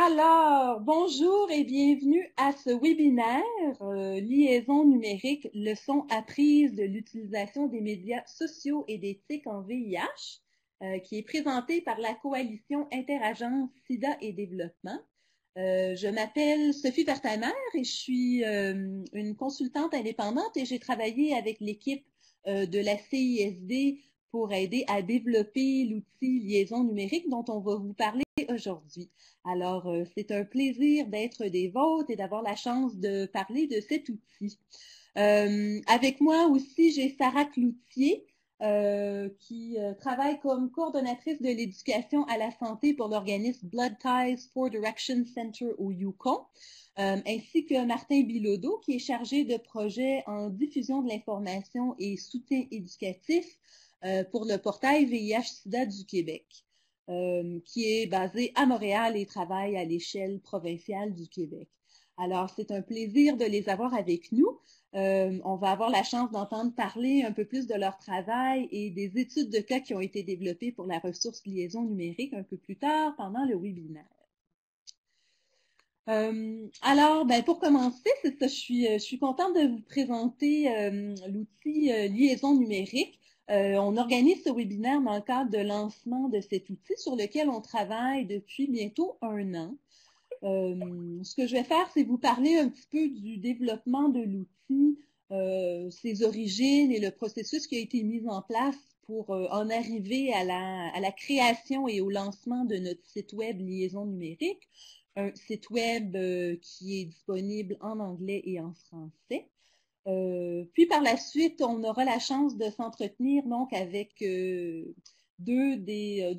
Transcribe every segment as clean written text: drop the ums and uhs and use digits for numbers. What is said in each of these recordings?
Alors, bonjour et bienvenue à ce webinaire Liaison numérique, leçons apprises de l'utilisation des médias sociaux et d'éthique en VIH, qui est présenté par la coalition Interagence SIDA et Développement. Je m'appelle Sophie Vertamer et je suis une consultante indépendante et j'ai travaillé avec l'équipe de la CISD pour aider à développer l'outil Liaison numérique dont on va vous parler aujourd'hui. Alors, c'est un plaisir d'être des vôtres et d'avoir la chance de parler de cet outil. Avec moi aussi, j'ai Sarah Cloutier, qui travaille comme coordonnatrice de l'éducation à la santé pour l'organisme Blood Ties for Direction Center au Yukon, ainsi que Martin Bilodeau, qui est chargé de projet en diffusion de l'information et soutien éducatif pour le portail VIH-Sida du Québec. Qui est basé à Montréal et travaille à l'échelle provinciale du Québec. Alors, c'est un plaisir de les avoir avec nous. On va avoir la chance d'entendre parler un peu plus de leur travail et des études de cas qui ont été développées pour la ressource liaison numérique un peu plus tard pendant le webinaire. Alors, pour commencer, c'est ça, je suis contente de vous présenter l'outil liaison numérique. On organise ce webinaire dans le cadre de lancement de cet outil sur lequel on travaille depuis bientôt 1 an. Ce que je vais faire, c'est vous parler un petit peu du développement de l'outil, ses origines et le processus qui a été mis en place pour en arriver à la création et au lancement de notre site web Liaison numérique, un site web qui est disponible en anglais et en français. Puis par la suite, on aura la chance de s'entretenir donc avec deux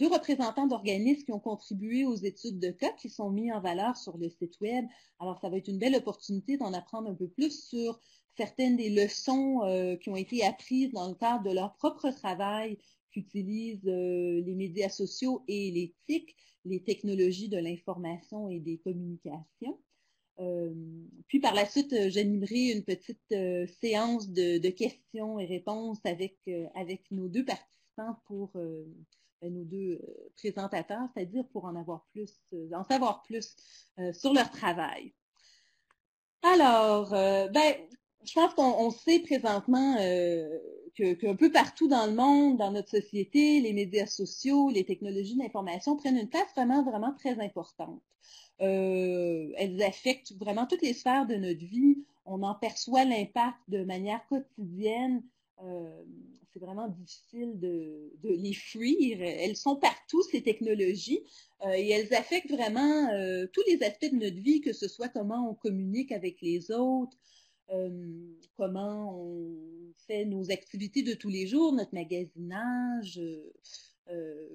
représentants d'organismes qui ont contribué aux études de cas qui sont mis en valeur sur le site web. Alors, ça va être une belle opportunité d'en apprendre un peu plus sur certaines des leçons qui ont été apprises dans le cadre de leur propre travail qu'utilisent les médias sociaux et l'éthique, les technologies de l'information et des communications. Puis par la suite, j'animerai une petite séance de questions et réponses avec nos deux participants pour nos deux présentateurs, c'est-à-dire pour en savoir plus sur leur travail. Alors, je pense qu'on sait présentement qu'un peu partout dans le monde, dans notre société, les médias sociaux, les technologies d'information prennent une place vraiment, vraiment très importante. Elles affectent vraiment toutes les sphères de notre vie. On en perçoit l'impact de manière quotidienne. C'est vraiment difficile de les fuir. Elles sont partout, ces technologies, et elles affectent vraiment tous les aspects de notre vie, que ce soit comment on communique avec les autres, comment on fait nos activités de tous les jours, notre magasinage,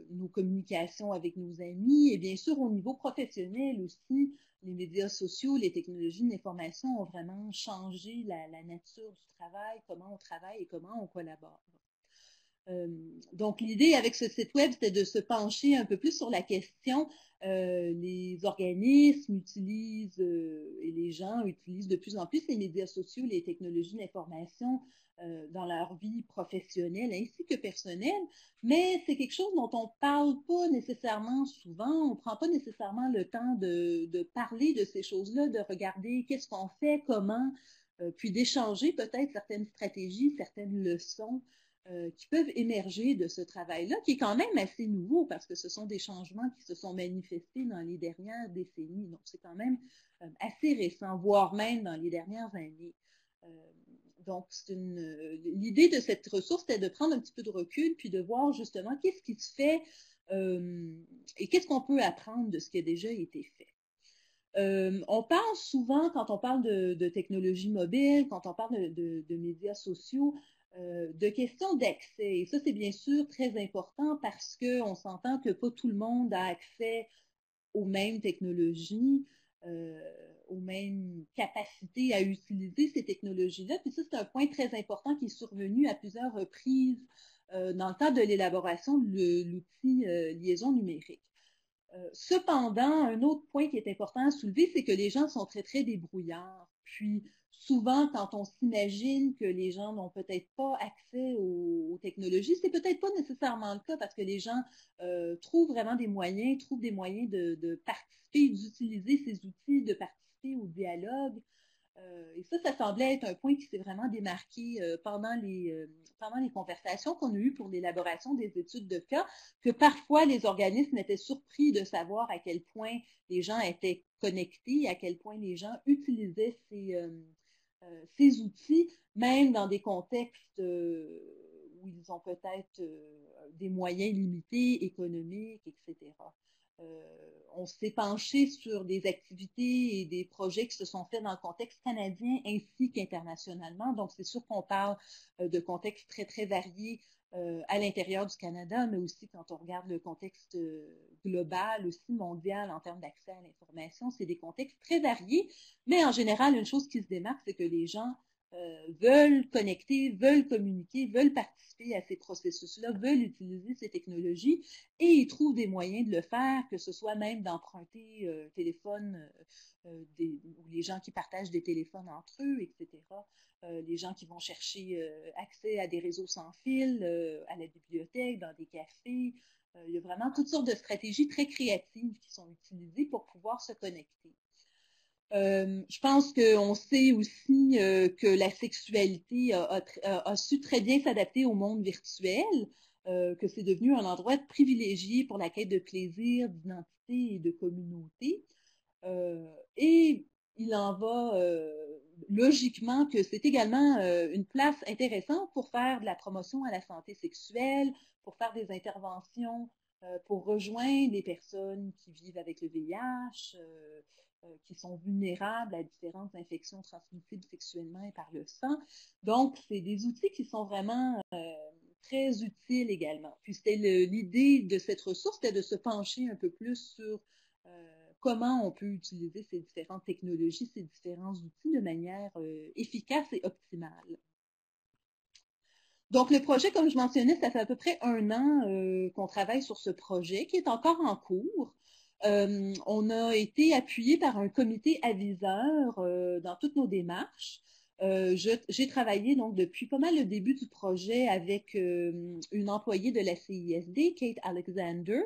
nos communications avec nos amis, et bien sûr au niveau professionnel aussi, les médias sociaux, les technologies de l'information ont vraiment changé la nature du travail, comment on travaille et comment on collabore. Donc, l'idée avec ce site web, c'était de se pencher un peu plus sur la question. Les organismes utilisent et les gens utilisent de plus en plus les médias sociaux, les technologies d'information dans leur vie professionnelle ainsi que personnelle, mais c'est quelque chose dont on ne parle pas nécessairement souvent, on ne prend pas nécessairement le temps de parler de ces choses-là, de regarder qu'est-ce qu'on fait, comment, puis d'échanger peut-être certaines stratégies, certaines leçons qui peuvent émerger de ce travail-là, qui est quand même assez nouveau parce que ce sont des changements qui se sont manifestés dans les dernières décennies. Donc, c'est quand même assez récent, voire même dans les dernières années. Donc, l'idée de cette ressource, c'était de prendre un petit peu de recul puis de voir justement qu'est-ce qui se fait et qu'est-ce qu'on peut apprendre de ce qui a déjà été fait. On parle souvent, quand on parle de technologie mobile, quand on parle de médias sociaux, de questions d'accès. Et ça, c'est bien sûr très important parce qu'on s'entend que pas tout le monde a accès aux mêmes technologies, aux mêmes capacités à utiliser ces technologies-là. Puis ça, c'est un point très important qui est survenu à plusieurs reprises dans le cadre de l'élaboration de l'outil liaison numérique. Cependant, un autre point qui est important à soulever, c'est que les gens sont très, très débrouillards. Puis, souvent, quand on s'imagine que les gens n'ont peut-être pas accès aux technologie. C'est peut-être pas nécessairement le cas parce que les gens trouvent vraiment des moyens, de participer, d'utiliser ces outils, de participer au dialogue. Et ça semblait être un point qui s'est vraiment démarqué pendant les conversations qu'on a eues pour l'élaboration des études de cas, que parfois les organismes étaient surpris de savoir à quel point les gens étaient connectés, à quel point les gens utilisaient ces outils, même dans des contextes où ils ont peut-être des moyens limités, économiques, etc. On s'est penché sur des activités et des projets qui se sont faits dans le contexte canadien ainsi qu'internationalement. Donc, c'est sûr qu'on parle de contextes très, très variés à l'intérieur du Canada, mais aussi quand on regarde le contexte global, aussi mondial en termes d'accès à l'information, c'est des contextes très variés. Mais en général, une chose qui se démarque, c'est que les gens veulent connecter, veulent communiquer, veulent participer à ces processus-là, veulent utiliser ces technologies et ils trouvent des moyens de le faire, que ce soit même d'emprunter téléphone, ou les gens qui partagent des téléphones entre eux, etc. Les gens qui vont chercher accès à des réseaux sans fil, à la bibliothèque, dans des cafés. Il y a vraiment toutes sortes de stratégies très créatives qui sont utilisées pour pouvoir se connecter. Je pense qu'on sait aussi que la sexualité a su très bien s'adapter au monde virtuel, que c'est devenu un endroit privilégié pour la quête de plaisir, d'identité et de communauté. Et il en va logiquement que c'est également une place intéressante pour faire de la promotion à la santé sexuelle, pour faire des interventions, pour rejoindre les personnes qui vivent avec le VIH, qui sont vulnérables à différentes infections transmissibles sexuellement et par le sang. Donc, c'est des outils qui sont vraiment très utiles également. Puis c'était l'idée de cette ressource, c'était de se pencher un peu plus sur comment on peut utiliser ces différentes technologies, ces différents outils de manière efficace et optimale. Donc, le projet, comme je mentionnais, ça fait à peu près 1 an qu'on travaille sur ce projet qui est encore en cours. On a été appuyé par un comité aviseur dans toutes nos démarches. J'ai travaillé donc depuis pas mal le début du projet avec une employée de la CISD, Kate Alexander,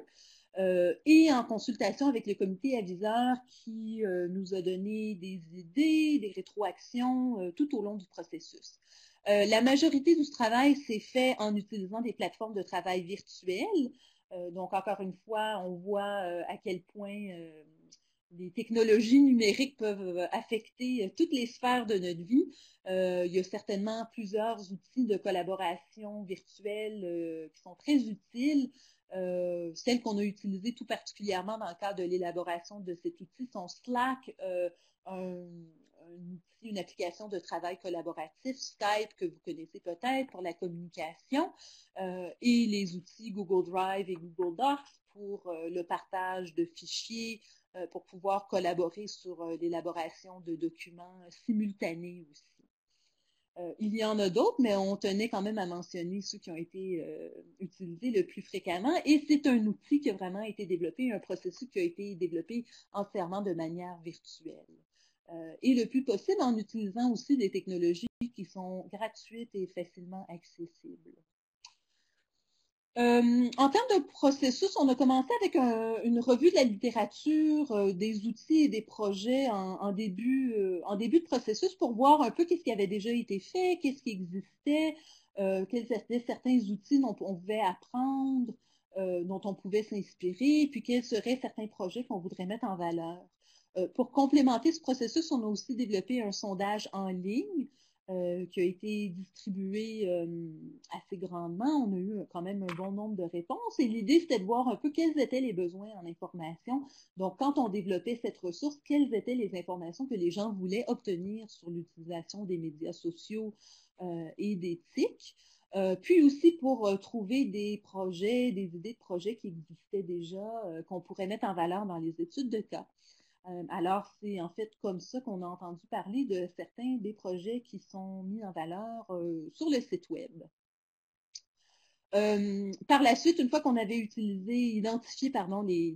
et en consultation avec le comité aviseur qui nous a donné des idées, des rétroactions tout au long du processus. La majorité du travail s'est fait en utilisant des plateformes de travail virtuelles. Donc, encore une fois, on voit à quel point les technologies numériques peuvent affecter toutes les sphères de notre vie. Il y a certainement plusieurs outils de collaboration virtuelle qui sont très utiles. Celles qu'on a utilisées tout particulièrement dans le cadre de l'élaboration de cet outil sont Slack, une application de travail collaboratif, Skype, que vous connaissez peut-être pour la communication, et les outils Google Drive et Google Docs pour le partage de fichiers, pour pouvoir collaborer sur l'élaboration de documents simultanés aussi. Il y en a d'autres, mais on tenait quand même à mentionner ceux qui ont été utilisés le plus fréquemment. Et c'est un outil qui a vraiment été développé, un processus qui a été développé entièrement de manière virtuelle. Et le plus possible en utilisant aussi des technologies qui sont gratuites et facilement accessibles. En termes de processus, on a commencé avec une revue de la littérature, des outils et des projets en début de processus pour voir un peu qu'est-ce qui avait déjà été fait, qu'est-ce qui existait, quels étaient certains outils dont on pouvait apprendre, dont on pouvait s'inspirer, puis quels seraient certains projets qu'on voudrait mettre en valeur. Pour complémenter ce processus, on a aussi développé un sondage en ligne qui a été distribué assez grandement. On a eu quand même un bon nombre de réponses et l'idée, c'était de voir un peu quels étaient les besoins en information. Donc, quand on développait cette ressource, quelles étaient les informations que les gens voulaient obtenir sur l'utilisation des médias sociaux et des TIC. Puis aussi pour trouver des projets, des idées de projets qui existaient déjà, qu'on pourrait mettre en valeur dans les études de cas. Alors, c'est en fait comme ça qu'on a entendu parler de certains des projets qui sont mis en valeur sur le site web. Par la suite, une fois qu'on avait identifié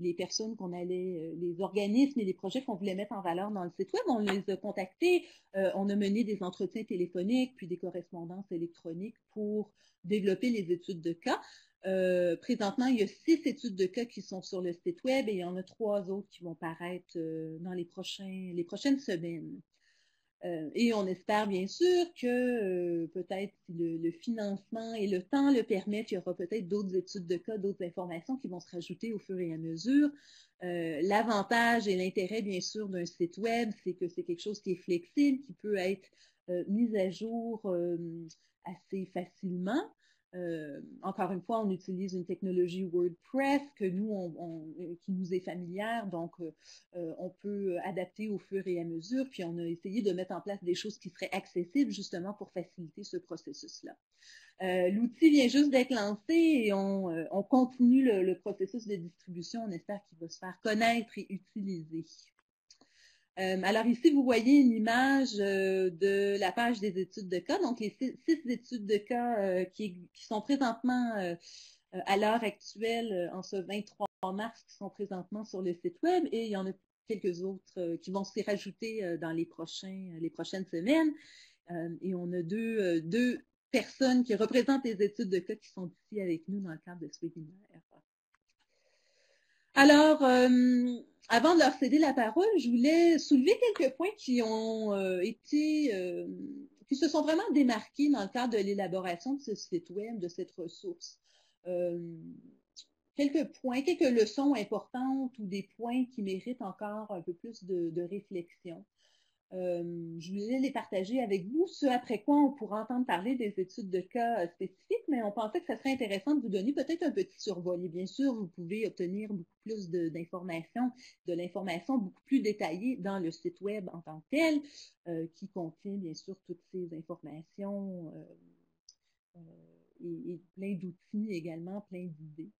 les personnes qu'on allait, les organismes et les projets qu'on voulait mettre en valeur dans le site web, on les a contactés, on a mené des entretiens téléphoniques, puis des correspondances électroniques pour développer les études de cas. Présentement, il y a 6 études de cas qui sont sur le site web et il y en a 3 autres qui vont paraître dans les prochaines semaines. Et on espère bien sûr que peut-être si le financement et le temps le permettent, il y aura peut-être d'autres études de cas, d'autres informations qui vont se rajouter au fur et à mesure. L'avantage et l'intérêt bien sûr d'un site web, c'est que c'est quelque chose qui est flexible, qui peut être mis à jour assez facilement. Encore une fois, on utilise une technologie WordPress qui nous est familière, donc on peut adapter au fur et à mesure, puis on a essayé de mettre en place des choses qui seraient accessibles justement pour faciliter ce processus-là. L'outil vient juste d'être lancé et on continue le processus de distribution. On espère qu'il va se faire connaître et utiliser. Alors ici, vous voyez une image de la page des études de cas. Donc, les 6 études de cas qui sont présentement à l'heure actuelle, en ce 23 mars, qui sont présentement sur le site web. Et il y en a quelques autres qui vont s'y rajouter dans les prochaines semaines. Et on a deux personnes qui représentent les études de cas qui sont ici avec nous dans le cadre de ce webinaire. Alors, avant de leur céder la parole, je voulais soulever quelques points qui ont qui se sont vraiment démarqués dans le cadre de l'élaboration de ce site web, de cette ressource. Quelques leçons importantes ou des points qui méritent encore un peu plus de réflexion. Je voulais les partager avec vous, ce après quoi on pourra entendre parler des études de cas spécifiques, mais on pensait que ça serait intéressant de vous donner peut-être un petit survol. Et bien sûr, vous pouvez obtenir beaucoup plus d'informations, de l'information beaucoup plus détaillée dans le site web en tant que tel, qui contient bien sûr toutes ces informations et plein d'outils également, plein d'idées.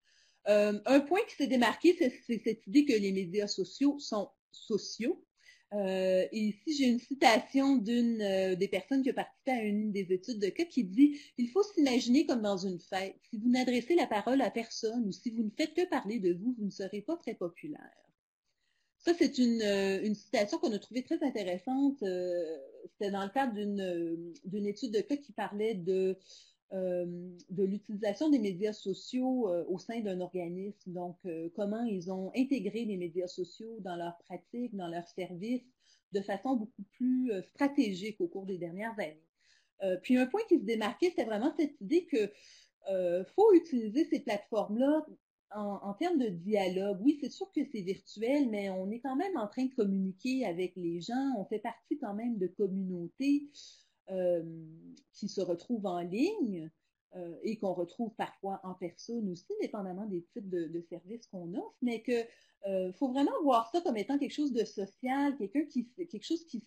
Un point qui s'est démarqué, c'est cette idée que les médias sociaux sont sociaux. Et ici, j'ai une citation d'une des personnes qui a participé à une des études de cas qui dit « Il faut s'imaginer comme dans une fête. Si vous n'adressez la parole à personne ou si vous ne faites que parler de vous, vous ne serez pas très populaire. » Ça, c'est une citation qu'on a trouvée très intéressante. C'était dans le cadre d'une étude de cas qui parlait de l'utilisation des médias sociaux au sein d'un organisme. Donc, comment ils ont intégré les médias sociaux dans leurs pratiques, dans leurs services, de façon beaucoup plus stratégique au cours des dernières années. Puis, un point qui se démarquait, c'était vraiment cette idée que faut utiliser ces plateformes-là en termes de dialogue. Oui, c'est sûr que c'est virtuel, mais on est quand même en train de communiquer avec les gens. On fait partie quand même de communautés qui se retrouvent en ligne et qu'on retrouve parfois en personne aussi, dépendamment des types de services qu'on offre, mais que faut vraiment voir ça comme étant quelque chose de social, quelque chose qui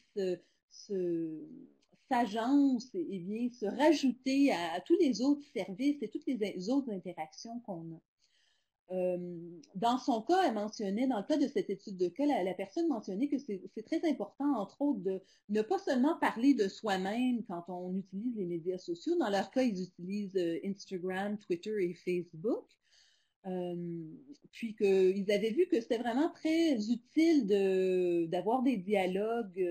s'agence et vient se rajouter à tous les autres services et toutes les autres interactions qu'on a. Dans son cas, elle mentionnait, dans le cas de cette étude de cas, la personne mentionnait que c'est très important, entre autres, de ne pas seulement parler de soi-même quand on utilise les médias sociaux. Dans leur cas, ils utilisent Instagram, Twitter et Facebook. Puis qu'ils avaient vu que c'était vraiment très utile d'avoir des dialogues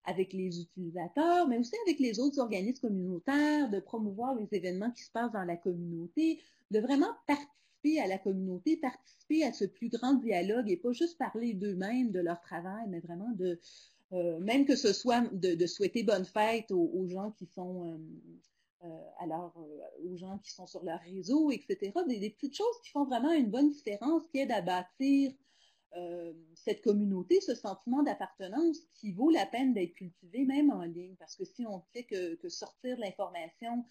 avec les utilisateurs, mais aussi avec les autres organismes communautaires, de promouvoir les événements qui se passent dans la communauté, de vraiment participer à la communauté, participer à ce plus grand dialogue et pas juste parler d'eux-mêmes, de leur travail, mais vraiment même que ce soit de souhaiter bonne fête aux gens qui sont aux gens qui sont sur leur réseau, etc. Des petites choses qui font vraiment une bonne différence, qui aident à bâtir cette communauté, ce sentiment d'appartenance qui vaut la peine d'être cultivé même en ligne. Parce que si on ne fait que sortir l'information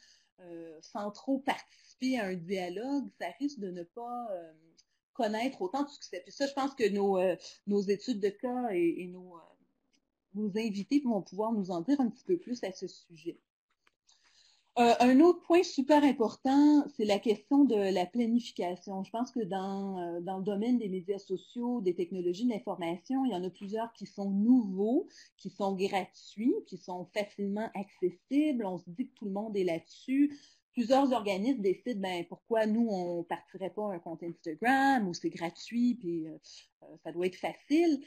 sans trop participer à un dialogue, ça risque de ne pas connaître autant de succès. Puis ça, je pense que nos études de cas et nos invités vont pouvoir nous en dire un petit peu plus à ce sujet. Un autre point super important, c'est la question de la planification. Je pense que dans le domaine des médias sociaux, des technologies de l'information, il y en a plusieurs qui sont nouveaux, qui sont gratuits, qui sont facilement accessibles. On se dit que tout le monde est là-dessus. plusieurs organismes décident, ben, pourquoi nous, on ne partirait pas un compte Instagram, où c'est gratuit, puis ça doit être facile.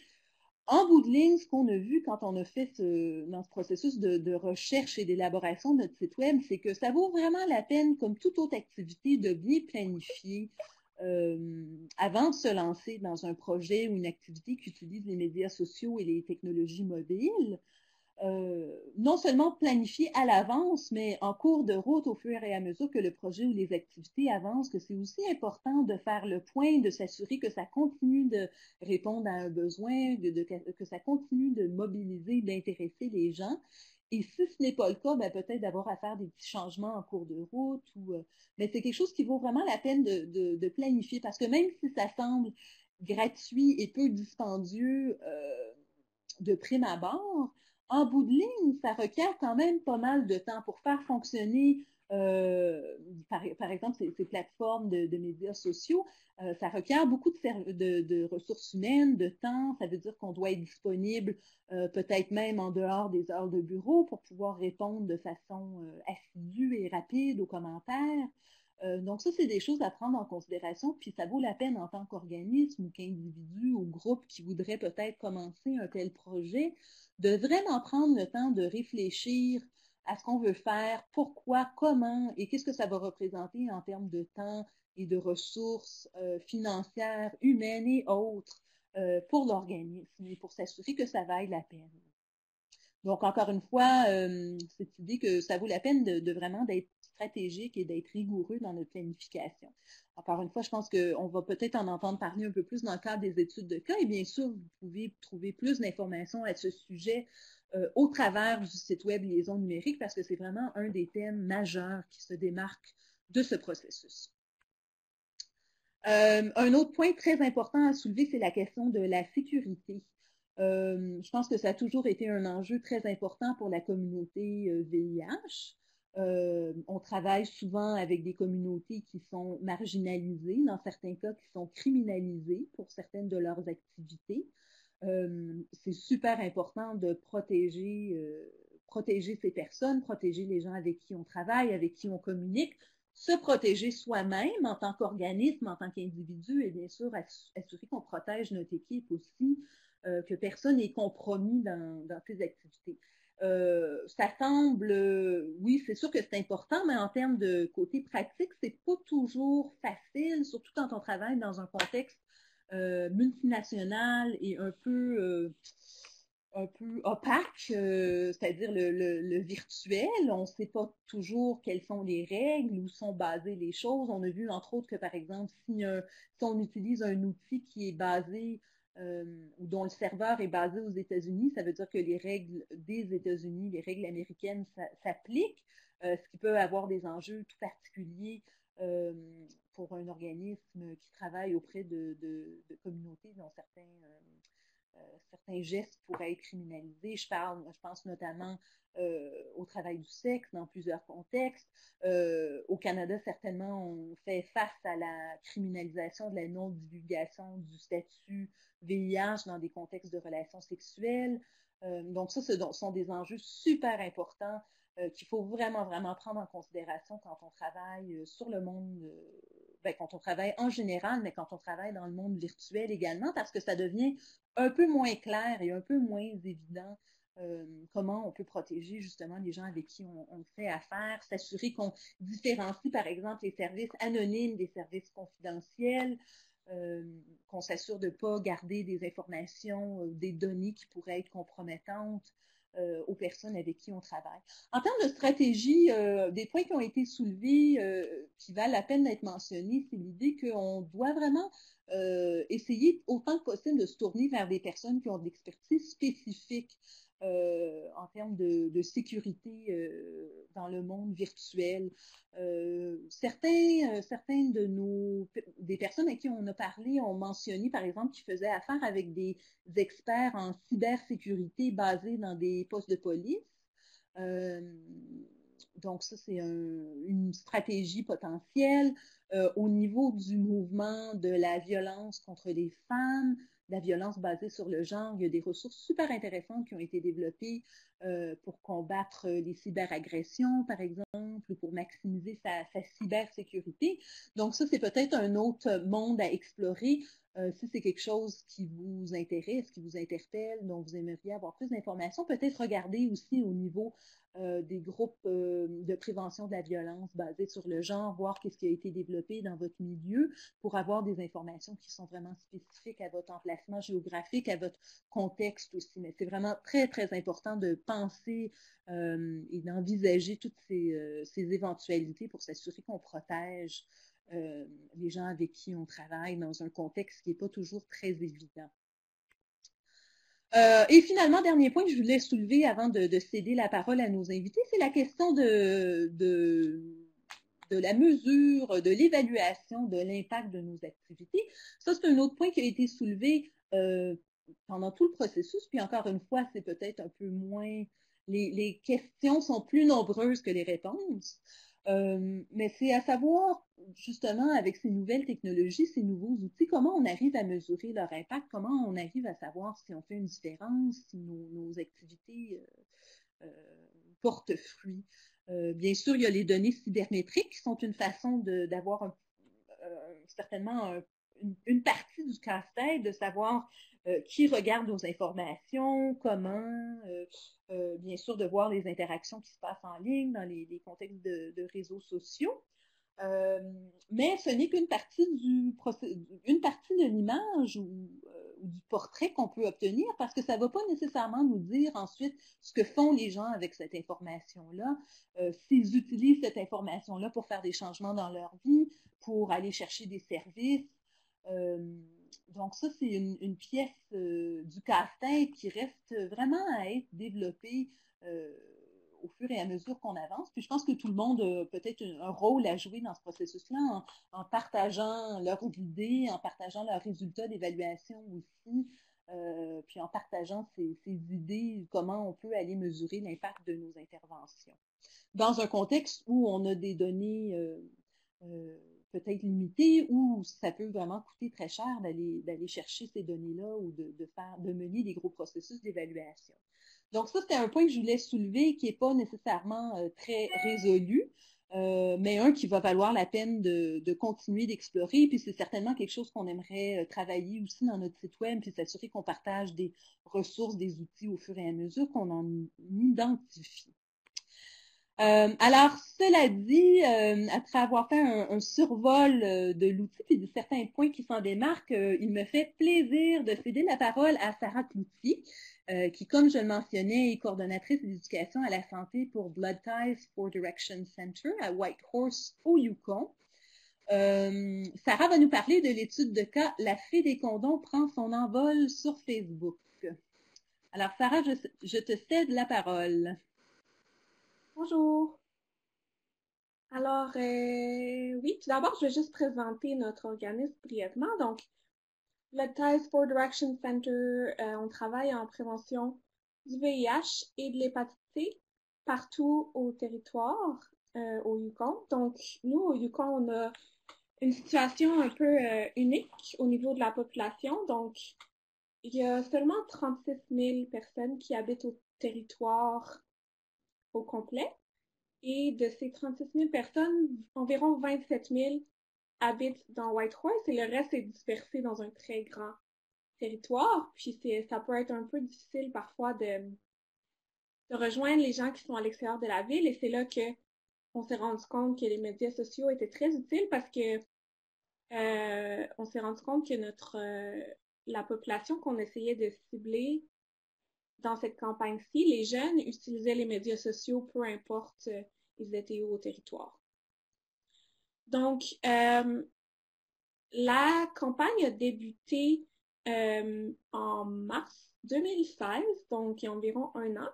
En bout de ligne, ce qu'on a vu quand on a fait dans ce processus de recherche et d'élaboration de notre site web, c'est que ça vaut vraiment la peine, comme toute autre activité, de bien planifier avant de se lancer dans un projet ou une activité qui utilise les médias sociaux et les technologies mobiles. Non seulement planifier à l'avance, mais en cours de route, au fur et à mesure que le projet ou les activités avancent, que c'est aussi important de faire le point, de s'assurer que ça continue de répondre à un besoin, que ça continue de mobiliser, d'intéresser les gens. Et si ce n'est pas le cas, ben peut-être d'avoir à faire des petits changements en cours de route. Mais c'est quelque chose qui vaut vraiment la peine de planifier, parce que même si ça semble gratuit et peu dispendieux de prime abord, en bout de ligne, ça requiert quand même pas mal de temps pour faire fonctionner, par exemple, ces plateformes de médias sociaux. Ça requiert beaucoup de ressources humaines, de temps. Ça veut dire qu'on doit être disponible peut-être même en dehors des heures de bureau pour pouvoir répondre de façon assidue et rapide aux commentaires. Donc ça, c'est des choses à prendre en considération, puis ça vaut la peine en tant qu'organisme ou qu'individu ou groupe qui voudrait peut-être commencer un tel projet, de vraiment prendre le temps de réfléchir à ce qu'on veut faire, pourquoi, comment et qu'est-ce que ça va représenter en termes de temps et de ressources financières, humaines et autres pour l'organisme et pour s'assurer que ça vaille la peine. Donc, encore une fois, cette idée que ça vaut la peine de vraiment d'être stratégique et d'être rigoureux dans notre planification. Encore une fois, je pense qu'on va peut-être en entendre parler un peu plus dans le cadre des études de cas. Et bien sûr, vous pouvez trouver plus d'informations à ce sujet au travers du site web Liaison numérique parce que c'est vraiment un des thèmes majeurs qui se démarque de ce processus. Un autre point très important à soulever, c'est la question de la sécurité. Je pense que ça a toujours été un enjeu très important pour la communauté VIH. On travaille souvent avec des communautés qui sont marginalisées, dans certains cas qui sont criminalisées pour certaines de leurs activités. C'est super important de protéger ces personnes, protéger les gens avec qui on travaille, avec qui on communique, se protéger soi-même en tant qu'organisme, en tant qu'individu et bien sûr assurer qu'on protège notre équipe aussi, que personne n'est compromis dans ces activités. Ça semble, oui, c'est sûr que c'est important, mais en termes de côté pratique, c'est pas toujours facile, surtout quand on travaille dans un contexte multinational et un peu opaque, c'est-à-dire le virtuel. On ne sait pas toujours quelles sont les règles, où sont basées les choses. On a vu, entre autres, que, par exemple, si on utilise un outil qui est basé ou dont le serveur est basé aux États-Unis, ça veut dire que les règles des États-Unis, les règles américaines s'appliquent, ce qui peut avoir des enjeux tout particuliers pour un organisme qui travaille auprès de communautés dont certains gestes pourraient être criminalisés. Je pense notamment au travail du sexe dans plusieurs contextes. Au Canada, certainement, on fait face à la criminalisation de la non-divulgation du statut VIH dans des contextes de relations sexuelles. Donc ça, ce sont des enjeux super importants qu'il faut vraiment, vraiment prendre en considération quand on travaille sur le monde, quand on travaille en général, mais quand on travaille dans le monde virtuel également, parce que ça devient un peu moins clair et un peu moins évident comment on peut protéger justement les gens avec qui on fait affaire, s'assurer qu'on différencie par exemple les services anonymes des services confidentiels, qu'on s'assure de ne pas garder des informations, des données qui pourraient être compromettantes aux personnes avec qui on travaille. En termes de stratégie, des points qui ont été soulevés, qui valent la peine d'être mentionnés, c'est l'idée qu'on doit vraiment essayer autant que possible de se tourner vers des personnes qui ont de l'expertise spécifique en termes de sécurité dans le monde virtuel. Certains des personnes à qui on a parlé ont mentionné, par exemple, qu'ils faisaient affaire avec des experts en cybersécurité basés dans des postes de police. Donc ça, c'est une stratégie potentielle. Au niveau du mouvement de la violence contre les femmes, la violence basée sur le genre. Il y a des ressources super intéressantes qui ont été développées pour combattre les cyberagressions, par exemple, ou pour maximiser sa cybersécurité. Donc ça, c'est peut-être un autre monde à explorer. Si c'est quelque chose qui vous intéresse, qui vous interpelle, dont vous aimeriez avoir plus d'informations, peut-être regarder aussi au niveau des groupes de prévention de la violence basés sur le genre, voir qu'est-ce qui a été développé dans votre milieu pour avoir des informations qui sont vraiment spécifiques à votre emplacement géographique, à votre contexte aussi. Mais c'est vraiment très, très important de penser et d'envisager toutes ces éventualités pour s'assurer qu'on protège les gens avec qui on travaille dans un contexte qui n'est pas toujours très évident. Et finalement, dernier point que je voulais soulever avant de céder la parole à nos invités, c'est la question de la mesure, de l'évaluation de l'impact de nos activités. Ça, c'est un autre point qui a été soulevé pendant tout le processus. Puis encore une fois, c'est peut-être un peu moins... Les questions sont plus nombreuses que les réponses. Mais c'est à savoir, justement, avec ces nouvelles technologies, ces nouveaux outils, comment on arrive à mesurer leur impact, comment on arrive à savoir si on fait une différence, si nos activités portent fruit. Bien sûr, il y a les données cybermétriques qui sont une façon d'avoir certainement une partie du casse-tête, de savoir qui regarde nos informations, comment, bien sûr, de voir les interactions qui se passent en ligne dans les contextes de réseaux sociaux. Mais ce n'est qu'une partie une partie de l'image ou du portrait qu'on peut obtenir parce que ça ne va pas nécessairement nous dire ensuite ce que font les gens avec cette information-là, s'ils utilisent cette information-là pour faire des changements dans leur vie, pour aller chercher des services. Donc ça, c'est une pièce du casse-tête qui reste vraiment à être développée au fur et à mesure qu'on avance. Puis je pense que tout le monde a peut-être un rôle à jouer dans ce processus-là en partageant leurs idées, en partageant leurs résultats d'évaluation aussi, puis en partageant ces idées, comment on peut aller mesurer l'impact de nos interventions. Dans un contexte où on a des données peut-être limitées, où ça peut vraiment coûter très cher d'aller chercher ces données-là ou de mener des gros processus d'évaluation. Donc ça, c'était un point que je voulais soulever qui n'est pas nécessairement très résolu, mais un qui va valoir la peine de continuer d'explorer. Puis c'est certainement quelque chose qu'on aimerait travailler aussi dans notre site web, puis s'assurer qu'on partage des ressources, des outils au fur et à mesure qu'on en identifie. Alors, cela dit, après avoir fait un survol de l'outil et de certains points qui s'en démarquent, il me fait plaisir de céder la parole à Sarah Cloutier, qui, comme je le mentionnais, est coordonnatrice d'éducation à la santé pour Blood Ties for Direction Center à Whitehorse, au Yukon. Sarah va nous parler de l'étude de cas La fée des condoms prend son envol sur Facebook. Alors, Sarah, je te cède la parole. Bonjour. Alors, oui, tout d'abord, je vais juste présenter notre organisme brièvement. Donc, le Ties for Direction Center, on travaille en prévention du VIH et de l'hépatite C partout au territoire, au Yukon. Donc, nous, au Yukon, on a une situation un peu unique au niveau de la population. Donc, il y a seulement 36 000 personnes qui habitent au territoire au complet. Et de ces 36 000 personnes, environ 27 000 habitent dans Whitehorse et le reste est dispersé dans un très grand territoire. Puis ça peut être un peu difficile parfois de rejoindre les gens qui sont à l'extérieur de la ville. Et c'est là qu'on s'est rendu compte que les médias sociaux étaient très utiles parce que on s'est rendu compte que la population qu'on essayait de cibler dans cette campagne-ci, les jeunes utilisaient les médias sociaux, peu importe ils étaient où au territoire. Donc, la campagne a débuté en mars 2016, donc il y a environ un an.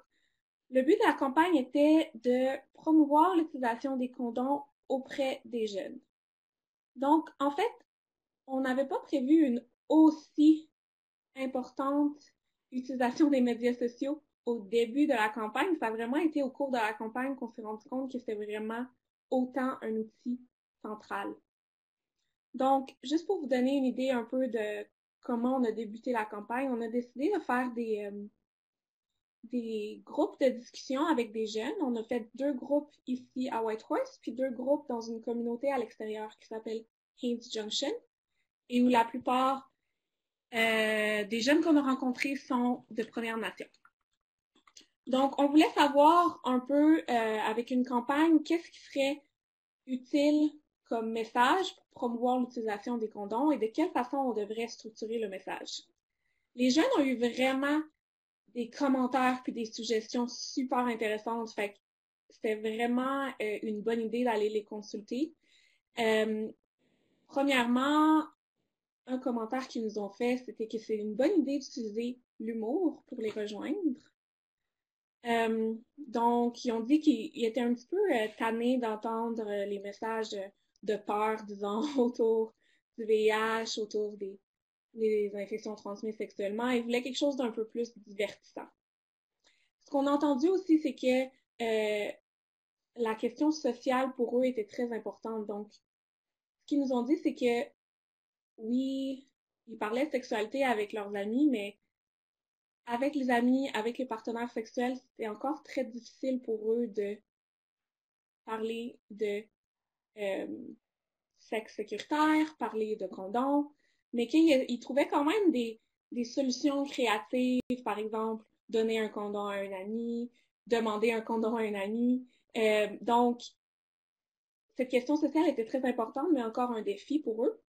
Le but de la campagne était de promouvoir l'utilisation des condoms auprès des jeunes. Donc, en fait, on n'avait pas prévu une aussi importante utilisation des médias sociaux au début de la campagne. Ça a vraiment été au cours de la campagne qu'on s'est rendu compte que c'était vraiment autant un outil central. Donc, juste pour vous donner une idée un peu de comment on a débuté la campagne, on a décidé de faire des groupes de discussion avec des jeunes. On a fait 2 groupes ici à Whitehorse, puis 2 groupes dans une communauté à l'extérieur qui s'appelle Haynes Junction, et où la plupart des jeunes qu'on a rencontrés sont de Premières Nations. Donc, on voulait savoir un peu, avec une campagne, qu'est-ce qui serait utile comme message pour promouvoir l'utilisation des condoms et de quelle façon on devrait structurer le message. Les jeunes ont eu vraiment des commentaires puis des suggestions super intéressantes. Fait que c'était vraiment une bonne idée d'aller les consulter. Premièrement, un commentaire qu'ils nous ont fait, c'était que c'est une bonne idée d'utiliser l'humour pour les rejoindre. Donc, ils ont dit qu'ils étaient un petit peu tannés d'entendre les messages de peur, disons, autour du VIH, autour des infections transmises sexuellement. Ils voulaient quelque chose d'un peu plus divertissant. Ce qu'on a entendu aussi, c'est que la question sociale pour eux était très importante. Donc, ce qu'ils nous ont dit, c'est que oui, ils parlaient de sexualité avec leurs amis, mais avec les amis, avec les partenaires sexuels, c'est encore très difficile pour eux de parler de sexe sécuritaire, parler de condoms, mais qu'ils trouvaient quand même des solutions créatives, par exemple, donner un condom à un ami, demander un condom à un ami. Donc, cette question sociale était très importante, mais encore un défi pour eux.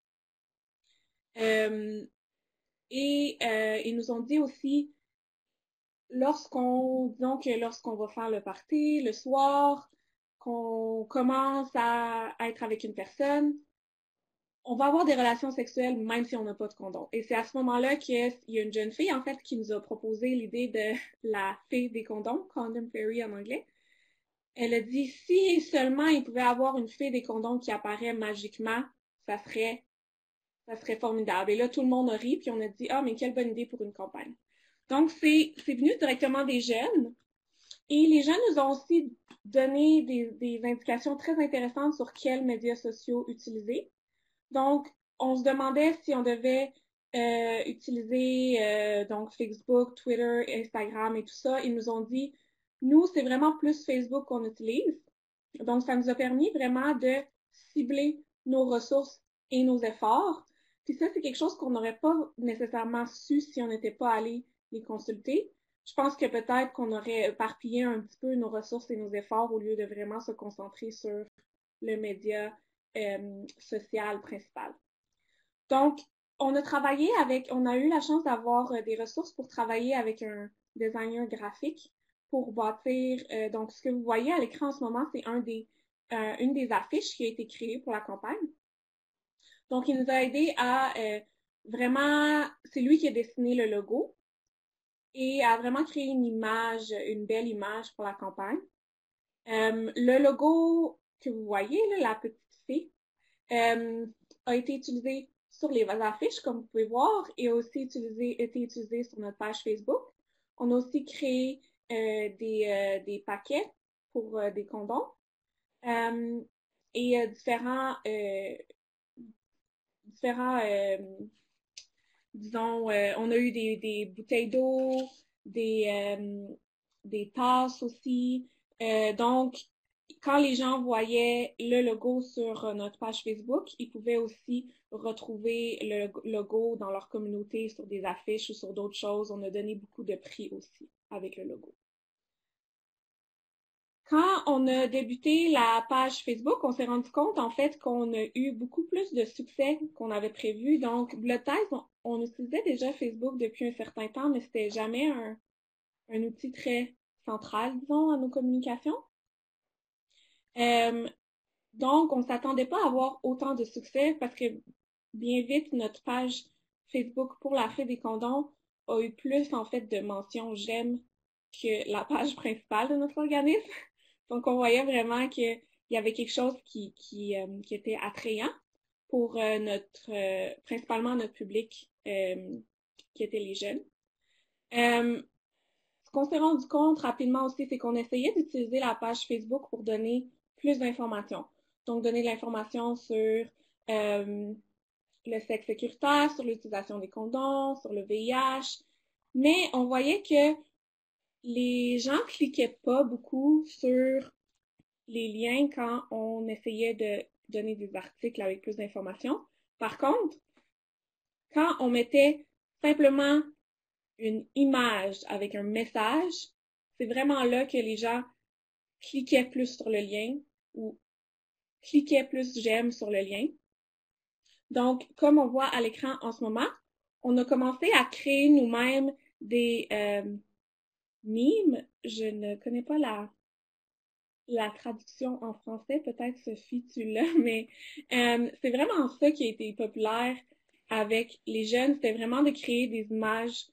Ils nous ont dit aussi, lorsqu'on va faire le party le soir, qu'on commence à être avec une personne, on va avoir des relations sexuelles même si on n'a pas de condom. Et c'est à ce moment-là qu'il y a une jeune fille, en fait, qui nous a proposé l'idée de la fée des condoms, Condom Fairy en anglais. Elle a dit, si seulement il pouvait avoir une fée des condoms qui apparaît magiquement, ça serait formidable. Et là, tout le monde a ri, puis on a dit, ah, mais quelle bonne idée pour une campagne. Donc, c'est venu directement des jeunes. Et les jeunes nous ont aussi donné des indications très intéressantes sur quels médias sociaux utiliser. Donc, on se demandait si on devait utiliser donc Facebook, Twitter, Instagram et tout ça. Ils nous ont dit, nous, c'est vraiment plus Facebook qu'on utilise. Donc, ça nous a permis vraiment de cibler nos ressources et nos efforts. Puis ça, c'est quelque chose qu'on n'aurait pas nécessairement su si on n'était pas allé les consulter. Je pense que peut-être qu'on aurait éparpillé un petit peu nos ressources et nos efforts au lieu de vraiment se concentrer sur le média social principal. Donc, on a eu la chance d'avoir des ressources pour travailler avec un designer graphique pour bâtir, donc ce que vous voyez à l'écran en ce moment, c'est une des affiches qui a été créée pour la campagne. Donc, il nous a aidé à vraiment, c'est lui qui a dessiné le logo et à vraiment créer une belle image pour la campagne. Le logo que vous voyez, là, la petite fée, a été utilisé sur les affiches, comme vous pouvez voir, et a aussi été utilisé sur notre page Facebook. On a aussi créé des paquets pour des condoms et disons, on a eu des bouteilles d'eau, des tasses aussi. Donc, quand les gens voyaient le logo sur notre page Facebook, ils pouvaient aussi retrouver le logo dans leur communauté sur des affiches ou sur d'autres choses. On a donné beaucoup de prix aussi avec le logo. Quand on a débuté la page Facebook, on s'est rendu compte en fait qu'on a eu beaucoup plus de succès qu'on avait prévu. Donc, Blood Ties, on utilisait déjà Facebook depuis un certain temps, mais c'était jamais un outil très central, disons, à nos communications. Donc, on ne s'attendait pas à avoir autant de succès parce que bien vite, notre page Facebook pour la fée des condoms a eu plus en fait de mentions j'aime que la page principale de notre organisme. Donc, on voyait vraiment qu'il y avait quelque chose qui était attrayant pour principalement notre public qui était les jeunes. Ce qu'on s'est rendu compte rapidement aussi, c'est qu'on essayait d'utiliser la page Facebook pour donner plus d'informations. Donc, donner de l'information sur le sexe sécuritaire, sur l'utilisation des condoms, sur le VIH, mais on voyait que les gens cliquaient pas beaucoup sur les liens quand on essayait de donner des articles avec plus d'informations. Par contre, quand on mettait simplement une image avec un message, c'est vraiment là que les gens cliquaient plus sur le lien ou cliquaient plus j'aime sur le lien. Donc, comme on voit à l'écran en ce moment, on a commencé à créer nous-mêmes des mimes. Je ne connais pas la traduction en français, peut-être Sophie, tu l'as, mais c'est vraiment ça qui a été populaire avec les jeunes. C'était vraiment de créer des images,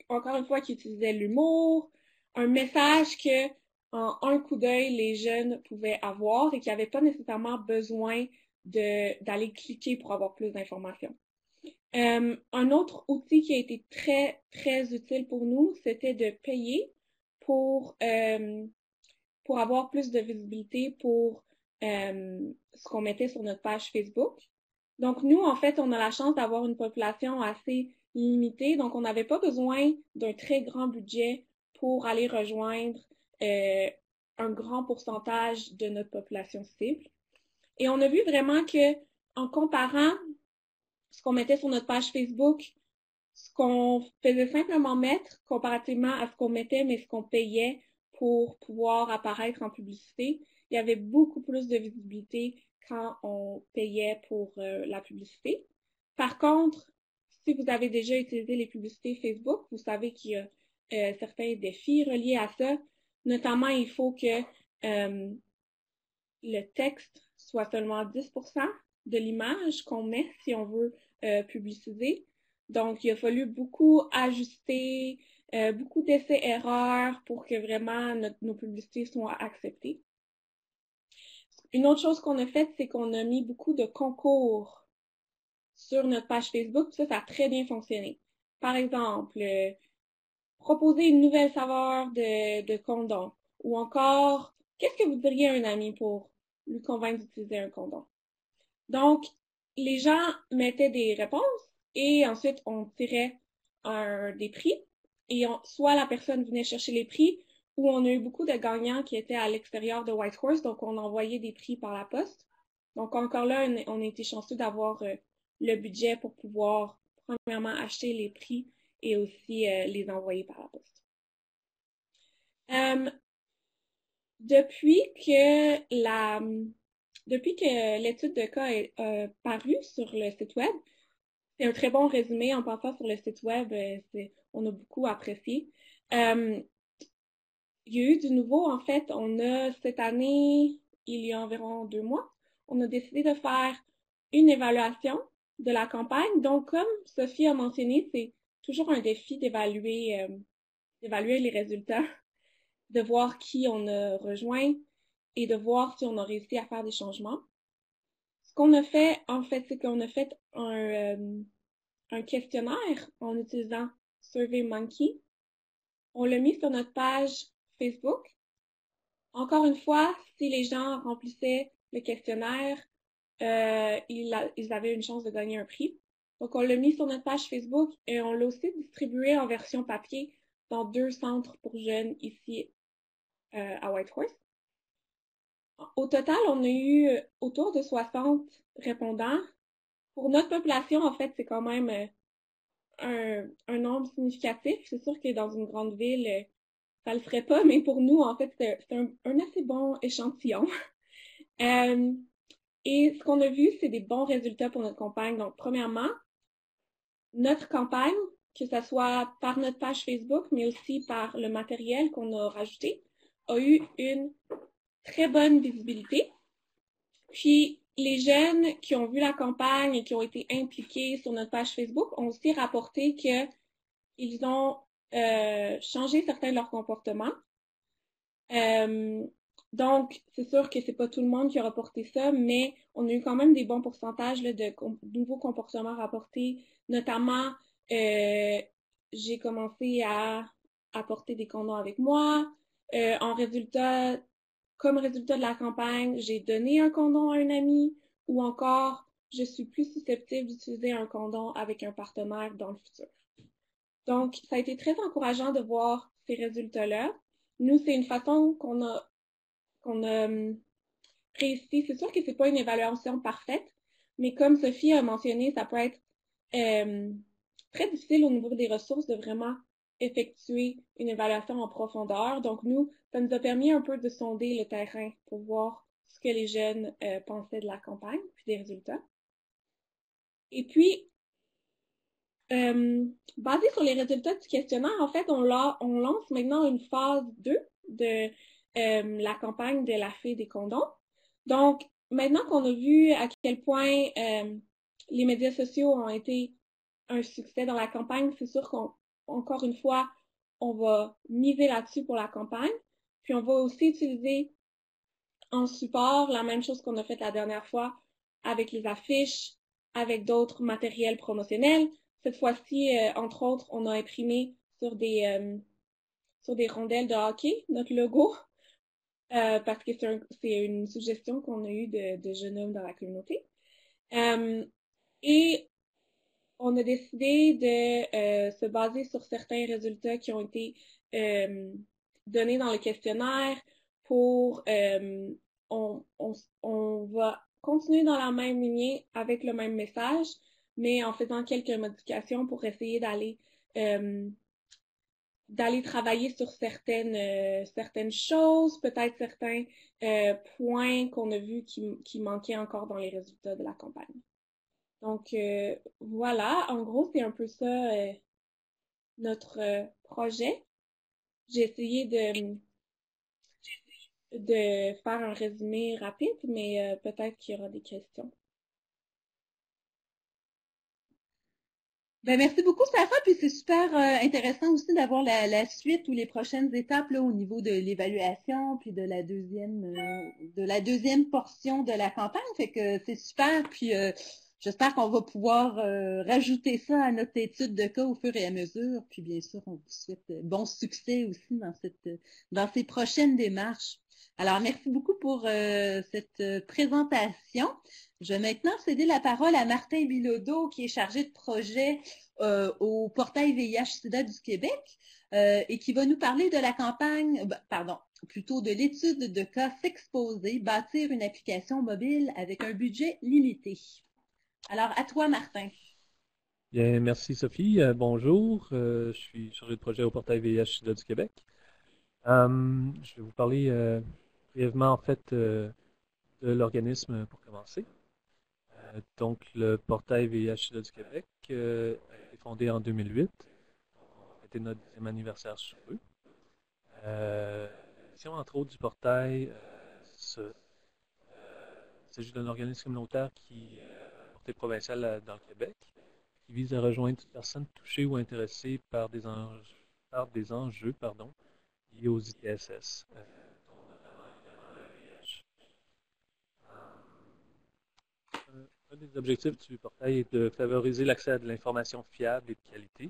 encore une fois, qui utilisaient l'humour, un message que en un coup d'œil, les jeunes pouvaient avoir et qui n'avaient pas nécessairement besoin d'aller cliquer pour avoir plus d'informations. Un autre outil qui a été très, très utile pour nous, c'était de payer pour avoir plus de visibilité pour ce qu'on mettait sur notre page Facebook. Donc, nous, en fait, on a la chance d'avoir une population assez limitée, donc on n'avait pas besoin d'un très grand budget pour aller rejoindre un grand pourcentage de notre population cible. Et on a vu vraiment que en comparant ce qu'on mettait sur notre page Facebook, ce qu'on faisait simplement mettre comparativement à ce qu'on mettait, mais ce qu'on payait pour pouvoir apparaître en publicité, il y avait beaucoup plus de visibilité quand on payait pour la publicité. Par contre, si vous avez déjà utilisé les publicités Facebook, vous savez qu'il y a certains défis reliés à ça. Notamment, il faut que le texte soit seulement 10% de l'image qu'on met si on veut publiciser. Donc, il a fallu beaucoup ajuster, beaucoup d'essais-erreurs pour que vraiment nos publicités soient acceptées. Une autre chose qu'on a faite, c'est qu'on a mis beaucoup de concours sur notre page Facebook. Ça a très bien fonctionné. Par exemple, proposer une nouvelle saveur de condom. Ou encore, qu'est-ce que vous diriez à un ami pour lui convaincre d'utiliser un condom? Donc, les gens mettaient des réponses et ensuite on tirait des prix. Et soit la personne venait chercher les prix, ou on a eu beaucoup de gagnants qui étaient à l'extérieur de Whitehorse, donc on envoyait des prix par la poste. Donc encore là, on a été chanceux d'avoir le budget pour pouvoir premièrement acheter les prix et aussi les envoyer par la poste. Depuis que l'étude de cas est parue sur le site web, c'est un très bon résumé en passant sur le site web, on a beaucoup apprécié. Il y a eu du nouveau, en fait, cette année, il y a environ 2 mois, on a décidé de faire une évaluation de la campagne. Donc, comme Sophie a mentionné, c'est toujours un défi d'évaluer les résultats, de voir qui on a rejoint et de voir si on a réussi à faire des changements. Ce qu'on a fait, en fait, c'est qu'on a fait un questionnaire en utilisant SurveyMonkey. On l'a mis sur notre page Facebook. Encore une fois, si les gens remplissaient le questionnaire, ils avaient une chance de gagner un prix. Donc, on l'a mis sur notre page Facebook et on l'a aussi distribué en version papier dans 2 centres pour jeunes ici à Whitehorse. Au total, on a eu autour de 60 répondants. Pour notre population, en fait, c'est quand même un nombre significatif. C'est sûr que dans une grande ville, ça le ferait pas, mais pour nous, en fait, c'est un assez bon échantillon. Et ce qu'on a vu, c'est des bons résultats pour notre campagne. Donc, premièrement, notre campagne, que ce soit par notre page Facebook, mais aussi par le matériel qu'on a rajouté, a eu une très bonne visibilité. Puis, les jeunes qui ont vu la campagne et qui ont été impliqués sur notre page Facebook ont aussi rapporté qu'ils ont changé certains de leurs comportements. Donc, c'est sûr que c'est pas tout le monde qui a rapporté ça, mais on a eu quand même des bons pourcentages là, de nouveaux comportements rapportés. Notamment, j'ai commencé à apporter des condoms avec moi. Comme résultat de la campagne, j'ai donné un condom à un ami, ou encore, je suis plus susceptible d'utiliser un condom avec un partenaire dans le futur. Donc, ça a été très encourageant de voir ces résultats-là. Nous, c'est une façon qu'on a réussi. C'est sûr que c'est pas une évaluation parfaite, mais comme Sophie a mentionné, ça peut être très difficile au niveau des ressources de vraiment effectuer une évaluation en profondeur. Donc, nous, ça nous a permis un peu de sonder le terrain pour voir ce que les jeunes pensaient de la campagne, puis des résultats. Et puis, basé sur les résultats du questionnaire, en fait, on lance maintenant une phase 2 de la campagne de la fée des condoms. Donc, maintenant qu'on a vu à quel point les médias sociaux ont été un succès dans la campagne, c'est sûr qu'encore une fois, on va miser là-dessus pour la campagne. Puis on va aussi utiliser en support la même chose qu'on a fait la dernière fois avec les affiches, avec d'autres matériels promotionnels. Cette fois-ci, entre autres, on a imprimé sur des rondelles de hockey notre logo parce que c'est une suggestion qu'on a eue de jeunes hommes dans la communauté. Et on a décidé de se baser sur certains résultats qui ont été donnés dans le questionnaire pour on va continuer dans la même lignée avec le même message, mais en faisant quelques modifications pour essayer d'aller travailler sur certaines choses, peut-être certains points qu'on a vus qui manquaient encore dans les résultats de la campagne. Donc, voilà, en gros, c'est un peu ça notre projet. J'ai essayé de faire un résumé rapide, mais peut-être qu'il y aura des questions. Ben, merci beaucoup, Sarah. Puis c'est super intéressant aussi d'avoir la suite ou les prochaines étapes là, au niveau de l'évaluation, puis de la deuxième portion de la campagne. Fait que c'est super. Puis j'espère qu'on va pouvoir rajouter ça à notre étude de cas au fur et à mesure. Puis bien sûr, on vous souhaite bon succès aussi dans ces prochaines démarches. Alors, merci beaucoup pour cette présentation. Je vais maintenant céder la parole à Martin Bilodeau, qui est chargé de projet au portail VIH-Sida du Québec et qui va nous parler de la campagne, plutôt de l'étude de cas S'exposer, bâtir une application mobile avec un budget limité. Alors, à toi, Martin. Bien, merci Sophie. Bonjour, je suis chargé de projet au portail VIH-Sida du Québec. Je vais vous parler brièvement en fait de l'organisme pour commencer. Donc, le portail VIH-Sida du Québec a été fondé en 2008. C'était notre 10e anniversaire sur eux. La mission, entre autres, du portail, il s'agit d'un organisme communautaire qui est portée provinciale dans le Québec, qui vise à rejoindre toute personne touchée ou intéressée par des enjeux liés aux ITSS. Un des objectifs du portail est de favoriser l'accès à de l'information fiable et de qualité,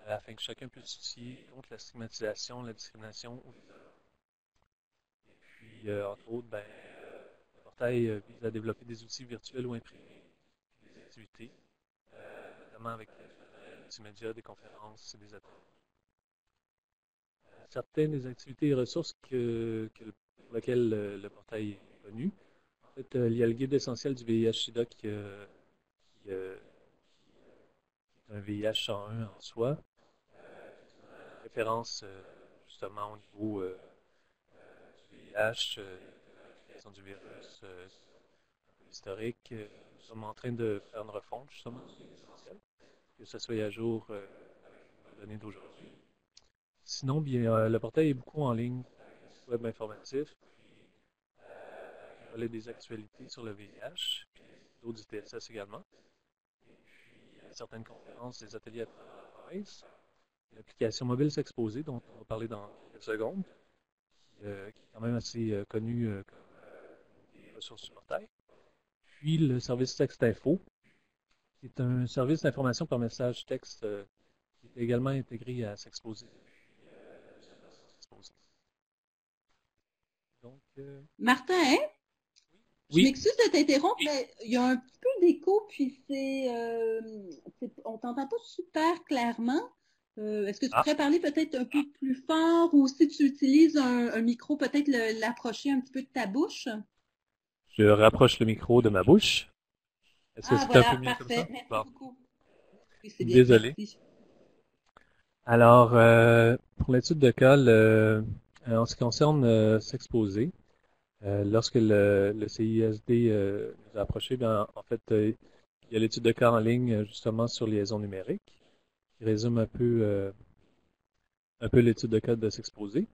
afin que chacun puisse lutter contre la stigmatisation, la discrimination ou les violences. Et puis, entre autres, le portail vise à développer des outils virtuels ou imprimés, des activités, notamment avec des multimédia, des conférences et des ateliers. Certaines des activités et ressources pour lesquelles le portail est connu. En fait, il y a le guide essentiel du VIH-Sida qui est un VIH 101 en soi, référence justement au niveau du VIH, l'application du virus, historique. Nous sommes en train de faire une refonte justement du guide essentiel, que ça soit à jour avec les données d'aujourd'hui. Sinon, bien, le portail est beaucoup en ligne, un site web informatif, puis un volet des actualités sur le VIH, puis d'autres ITSS également. Et puis, certaines conférences, des ateliers à travers la province. L'application mobile S'exposer, dont on va parler dans quelques secondes, qui est quand même assez connue comme des ressources du portail. Puis le service Texte Info, qui est un service d'information par message texte qui est également intégré à S'exposer. Martin, hein? Je Oui. m'excuse de t'interrompre, mais il y a un petit peu d'écho, puis on t'entend pas super clairement. Est-ce que tu pourrais parler peut-être un peu plus fort ou si tu utilises un micro, peut-être l'approcher un petit peu de ta bouche? Je rapproche le micro de ma bouche. Est-ce que Ah, c'est un peu voilà, mieux comme ça? parfait. Merci Bon, beaucoup. Oui, c'est bien, désolé. merci. Alors, pour l'étude de cas, en ce qui concerne s'exposer, lorsque le CISD nous a approchés, bien, en fait, il y a l'étude de cas en ligne justement sur liaison numérique qui résume un peu l'étude de cas de s'exposer.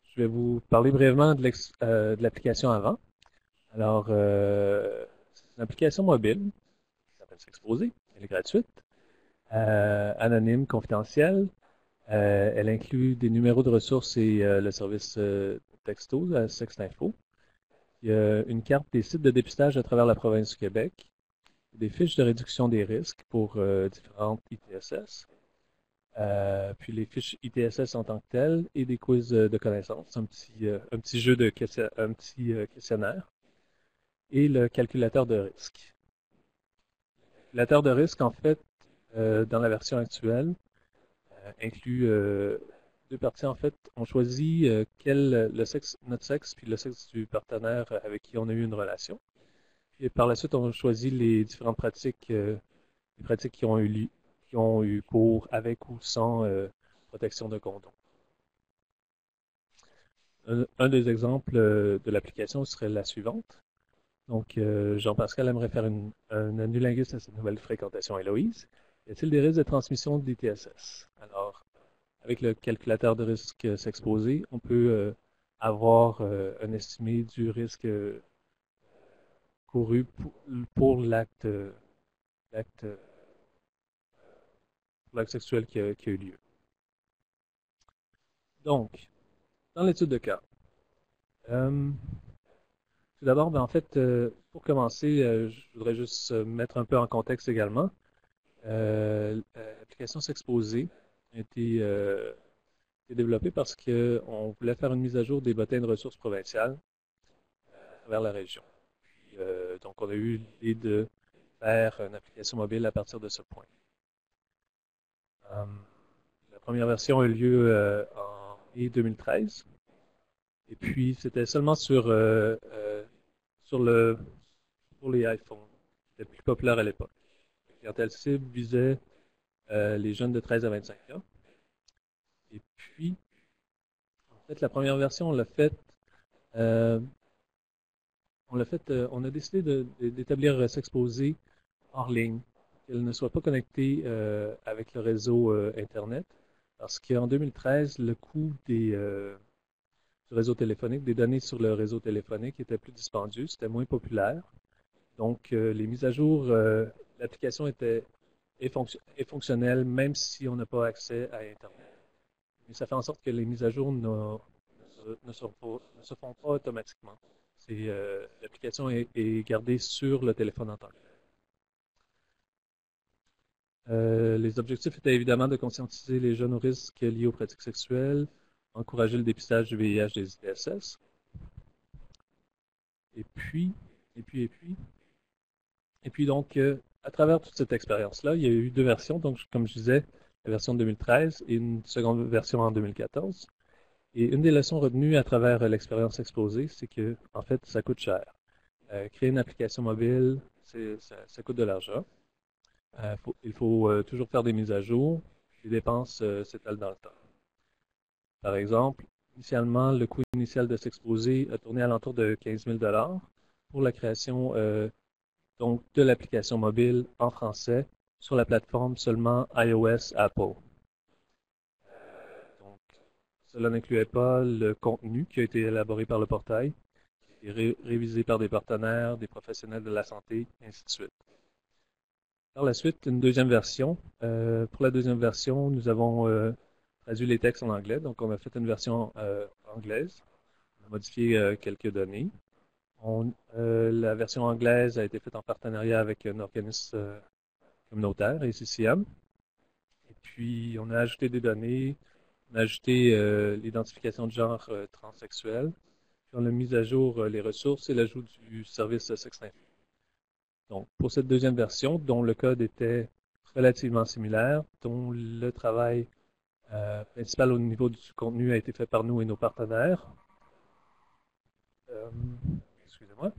Je vais vous parler brièvement de l'application avant. Alors, c'est une application mobile qui s'appelle S'exposer. Elle est gratuite, anonyme, confidentielle. Elle inclut des numéros de ressources et le service texto, Sextinfo. Il y a une carte des sites de dépistage à travers la province du Québec, des fiches de réduction des risques pour différentes ITSS, puis les fiches ITSS en tant que telles et des quiz de connaissances, un petit jeu un petit questionnaire et le calculateur de risque. Le calculateur de risque, en fait, dans la version actuelle, inclut deux parties. En fait, on choisit notre sexe puis le sexe du partenaire avec qui on a eu une relation. Et par la suite, on choisit les différentes pratiques, les pratiques qui ont eu cours avec ou sans protection de condom. Un des exemples de l'application serait la suivante. Donc, Jean-Pascal aimerait faire un annulingus à cette nouvelle fréquentation Héloïse. Y a-t-il des risques de transmission d'ITSS? Alors, avec le calculateur de risque s'exposer, on peut avoir un estimé du risque couru pour l'acte sexuel qui a eu lieu. Donc, dans l'étude de cas, tout d'abord, ben, en fait, pour commencer, je voudrais juste mettre un peu en contexte également. L'application S'exposer a été développée parce qu'on voulait faire une mise à jour des bottins de ressources provinciales à travers la région. Puis, donc, on a eu l'idée de faire une application mobile à partir de ce point. La première version a eu lieu en mai 2013. Et puis, c'était seulement pour les iPhones. C'était plus populaire à l'époque. La clientèle cible visait les jeunes de 13 à 25 ans. Et puis, en fait, la première version, euh, on a décidé d'établir S'exposer hors ligne, qu'elle ne soit pas connectée avec le réseau Internet, parce qu'en 2013, le coût du réseau téléphonique, des données sur le réseau téléphonique était plus dispendieux, c'était moins populaire. Donc, les mises à jour, l'application est fonctionnelle même si on n'a pas accès à Internet. Mais ça fait en sorte que les mises à jour ne se font pas automatiquement. L'application est gardée sur le téléphone en tant que tel. Les objectifs étaient évidemment de conscientiser les jeunes aux risques liés aux pratiques sexuelles, encourager le dépistage du VIH des ITSS. Et puis donc, à travers toute cette expérience-là, il y a eu deux versions. Donc, comme je disais, la version de 2013 et une seconde version en 2014. Et une des leçons retenues à travers l'expérience exposée, c'est que, en fait, ça coûte cher. Créer une application mobile, ça coûte de l'argent. Il faut toujours faire des mises à jour. Les dépenses s'étalent dans le temps. Par exemple, initialement, le coût initial de s'exposer a tourné à l'entour de 15 000 pour la création donc de l'application mobile en français sur la plateforme seulement iOS Apple. Donc, cela n'incluait pas le contenu qui a été élaboré par le portail, qui a été révisé par des partenaires, des professionnels de la santé, et ainsi de suite. Par la suite, une deuxième version. Pour la deuxième version, nous avons traduit les textes en anglais. Donc, on a fait une version anglaise. On a modifié quelques données. La version anglaise a été faite en partenariat avec un organisme communautaire, ACCM. Et puis, on a ajouté des données. On a ajouté l'identification de genre transsexuel. Puis, on a mis à jour les ressources et l'ajout du service Sextinfo. Donc, pour cette deuxième version, dont le code était relativement similaire, dont le travail principal au niveau du contenu a été fait par nous et nos partenaires. Excusez-moi.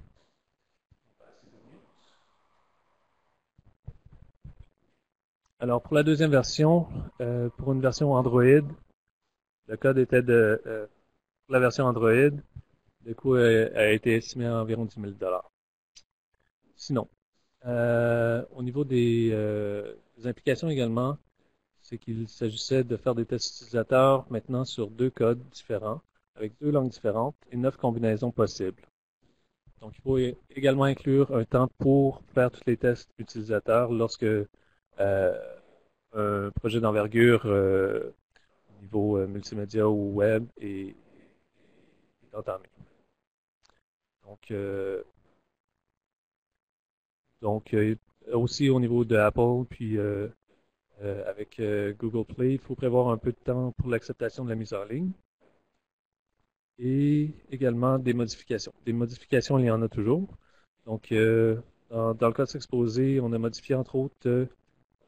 Alors, pour la deuxième version, pour une version Android, le code était pour la version Android, le coût a été estimé à environ 10 000 $. Sinon, au niveau des implications également, c'est qu'il s'agissait de faire des tests utilisateurs maintenant sur 2 codes différents, avec 2 langues différentes et 9 combinaisons possibles. Donc, il faut également inclure un temps pour faire tous les tests utilisateurs lorsque un projet d'envergure au niveau multimédia ou web est entamé. Donc, aussi au niveau de Apple, puis avec Google Play, il faut prévoir un peu de temps pour l'acceptation de la mise en ligne. Et également des modifications. Des modifications, il y en a toujours. Donc, dans le cas de s'exposer, on a modifié entre autres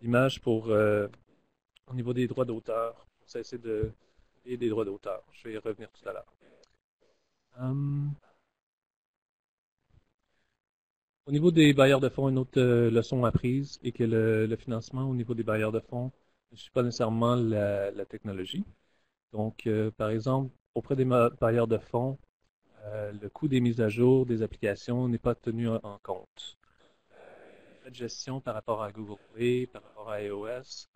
l'image pour au niveau des droits d'auteur, pour cesser de payer des droits d'auteur. Je vais y revenir tout à l'heure. Au niveau des bailleurs de fonds, une autre leçon apprise est que le financement au niveau des bailleurs de fonds ne suit pas nécessairement la technologie. Donc, par exemple, auprès des bailleurs de fonds, le coût des mises à jour des applications n'est pas tenu en compte. Les frais de gestion par rapport à Google Play, par rapport à iOS,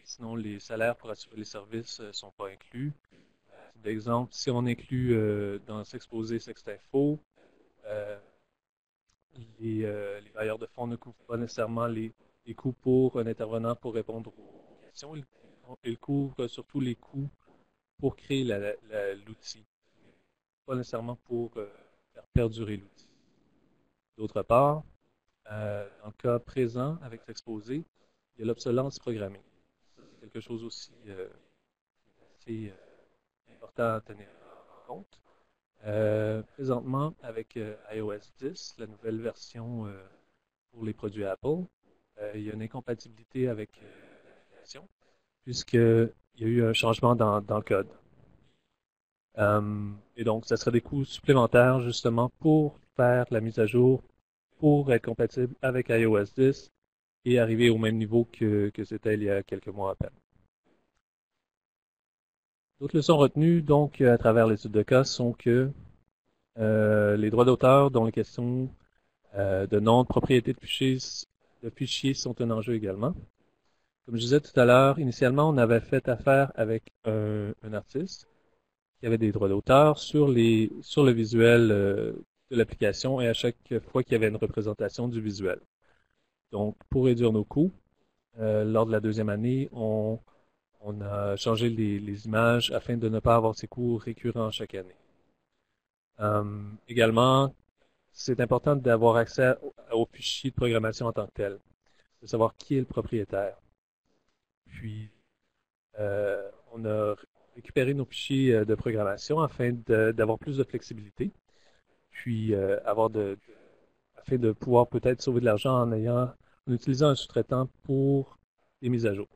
sinon les salaires pour assurer les services ne sont pas inclus. D'exemple, si on inclut dans S'exposer Sextinfo, les bailleurs de fonds ne couvrent pas nécessairement les coûts pour un intervenant pour répondre aux questions. Ils couvrent surtout les coûts pour créer l'outil, pas nécessairement pour faire perdurer l'outil. D'autre part, dans le cas présent avec S'exposer, il y a l'obsolescence programmée. C'est quelque chose aussi assez important à tenir en compte. Présentement, avec iOS 10, la nouvelle version pour les produits Apple, il y a une incompatibilité avec l'application, puisqu'il y a eu un changement dans le code. Et donc, ça serait des coûts supplémentaires justement pour faire la mise à jour, pour être compatible avec iOS 10 et arriver au même niveau que c'était il y a quelques mois à peine. D'autres leçons retenues, donc, à travers l'étude de cas, sont que les droits d'auteur, dont les questions de nom, de propriété de fichiers sont un enjeu également. Comme je disais tout à l'heure, initialement, on avait fait affaire avec un artiste qui avait des droits d'auteur sur le visuel de l'application et à chaque fois qu'il y avait une représentation du visuel. Donc, pour réduire nos coûts, lors de la deuxième année, on a changé les images afin de ne pas avoir ces coûts récurrents chaque année. Également, c'est important d'avoir accès aux fichiers de programmation en tant que tel, de savoir qui est le propriétaire. Puis, on a récupéré nos fichiers de programmation afin d'avoir plus de flexibilité, puis afin de pouvoir peut-être sauver de l'argent en utilisant un sous-traitant pour les mises à jour.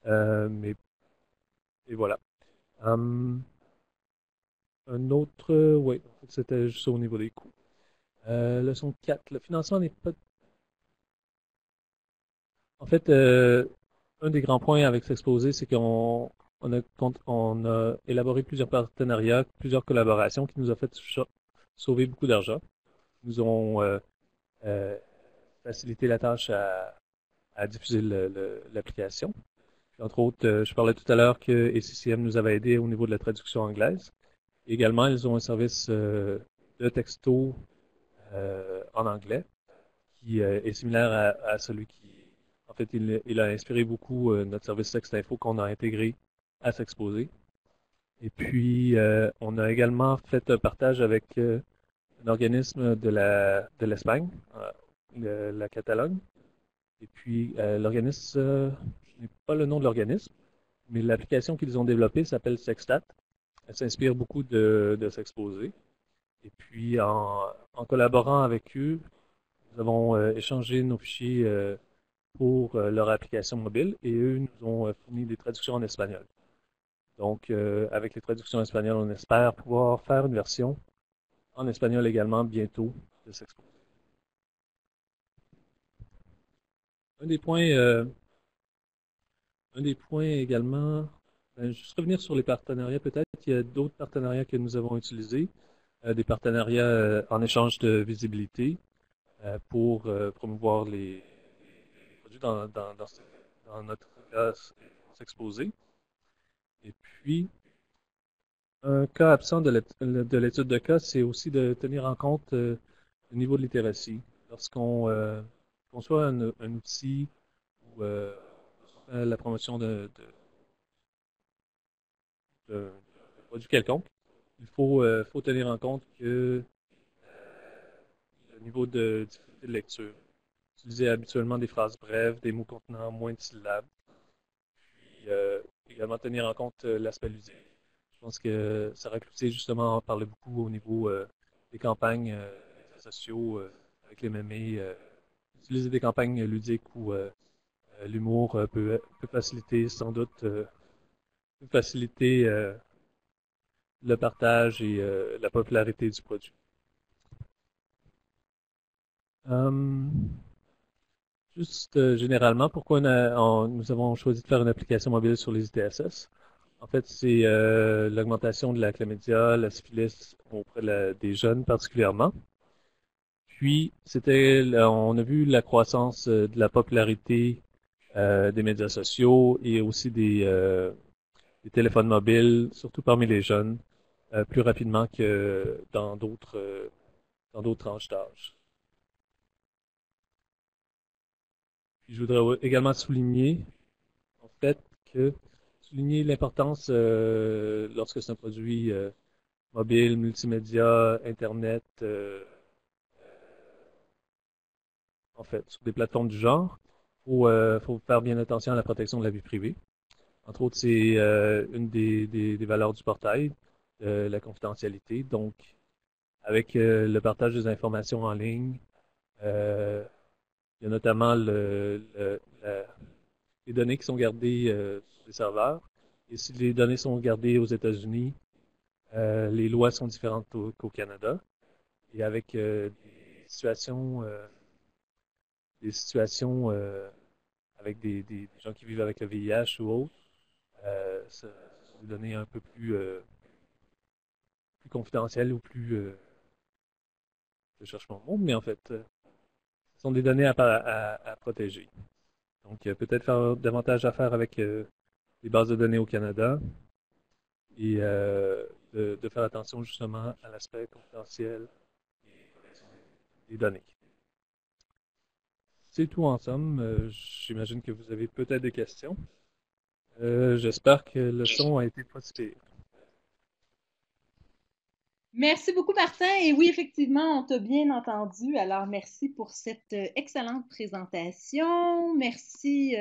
Et voilà. Un autre, oui, c'était juste au niveau des coûts. Leçon 4, le financement n'est pas... En fait, un des grands points avec S'exposer, c'est qu'on a élaboré plusieurs partenariats, plusieurs collaborations qui nous ont fait sauver beaucoup d'argent. Ils nous ont facilité la tâche à diffuser l'application. Entre autres, je parlais tout à l'heure que ACCM nous avait aidé au niveau de la traduction anglaise. Également, ils ont un service de texto en anglais qui est similaire à celui qui... En fait, il a inspiré beaucoup notre service Sextinfo qu'on a intégré à S'exposer. Et puis, on a également fait un partage avec un organisme de l'Espagne, la Catalogne. Et puis, l'organisme, je n'ai pas le nom de l'organisme, mais l'application qu'ils ont développée s'appelle Sextat. Elle s'inspire beaucoup de S'exposer. Et puis, en collaborant avec eux, nous avons échangé nos fichiers pour leur application mobile et eux nous ont fourni des traductions en espagnol. Donc, avec les traductions espagnoles, on espère pouvoir faire une version en espagnol également bientôt de s'exposer. Un des points également, juste revenir sur les partenariats peut-être. Il y a d'autres partenariats que nous avons utilisés, des partenariats en échange de visibilité pour promouvoir les produits dans notre cas s'exposer. Et puis, un cas absent de l'étude de cas, c'est aussi de tenir en compte le niveau de littératie. Lorsqu'on conçoit un outil ou la promotion de produit quelconque, il faut tenir en compte que le niveau de difficulté de lecture. Utiliser habituellement des phrases brèves, des mots contenant moins de syllabes, puis également tenir en compte l'aspect ludique. Je pense que Sarah Cloutier, justement, en parlait beaucoup au niveau des campagnes sociaux avec les mémés. Utiliser des campagnes ludiques où l'humour peut faciliter, sans doute, peut faciliter le partage et la popularité du produit. Juste généralement, pourquoi nous avons choisi de faire une application mobile sur les ITSS? En fait, c'est l'augmentation de la chlamydia, la syphilis auprès des jeunes particulièrement. Puis, on a vu la croissance de la popularité des médias sociaux et aussi des téléphones mobiles, surtout parmi les jeunes, plus rapidement que dans d'autres tranches d'âge. Puis, je voudrais également souligner, en fait, souligner l'importance lorsque c'est un produit mobile, multimédia, Internet, en fait, sur des plateformes du genre. Faut faire bien attention à la protection de la vie privée. Entre autres, c'est une des valeurs du portail, la confidentialité. Donc, avec le partage des informations en ligne, il y a notamment les données qui sont gardées sur les serveurs. Et si les données sont gardées aux États-Unis, les lois sont différentes qu'au Canada. Et avec des situations avec des gens qui vivent avec le VIH ou autre, ce sont des données un peu plus confidentielles ou plus, je cherche mon mot, mais en fait, ce sont des données à protéger. Donc, peut-être faire davantage affaire avec les bases de données au Canada et de faire attention justement à l'aspect confidentiel des données. C'est tout en somme. J'imagine que vous avez peut-être des questions. J'espère que le son a été pas si pire. Merci beaucoup, Martin. Et oui, effectivement, on t'a bien entendu. Alors, merci pour cette excellente présentation. Merci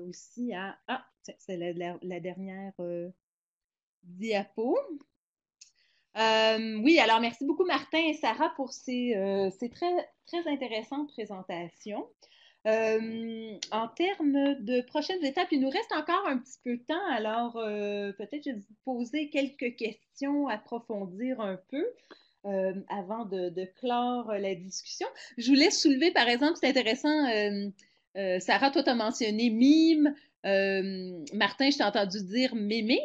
aussi à... Ah, c'est la dernière diapo. Oui, alors merci beaucoup, Martin et Sarah, pour ces très, très intéressantes présentations. En termes de prochaines étapes, il nous reste encore un petit peu de temps, alors peut-être je vais vous poser quelques questions, approfondir un peu avant de clore la discussion. Je voulais soulever, par exemple, c'est intéressant, Sarah, toi, tu as mentionné mime. Martin, je t'ai entendu dire mémé.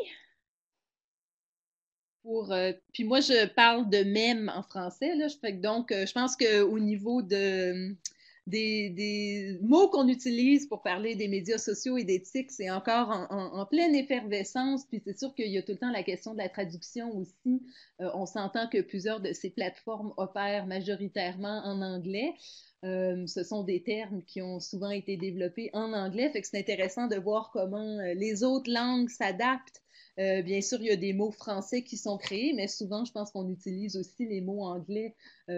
Puis moi, je parle de mème en français, là. Donc, je pense qu'au niveau des mots qu'on utilise pour parler des médias sociaux et d'éthique, c'est encore en pleine effervescence. Puis c'est sûr qu'il y a tout le temps la question de la traduction aussi. On s'entend que plusieurs de ces plateformes opèrent majoritairement en anglais. Ce sont des termes qui ont souvent été développés en anglais. Fait que c'est intéressant de voir comment les autres langues s'adaptent. Bien sûr, il y a des mots français qui sont créés, mais souvent, je pense qu'on utilise aussi les mots anglais,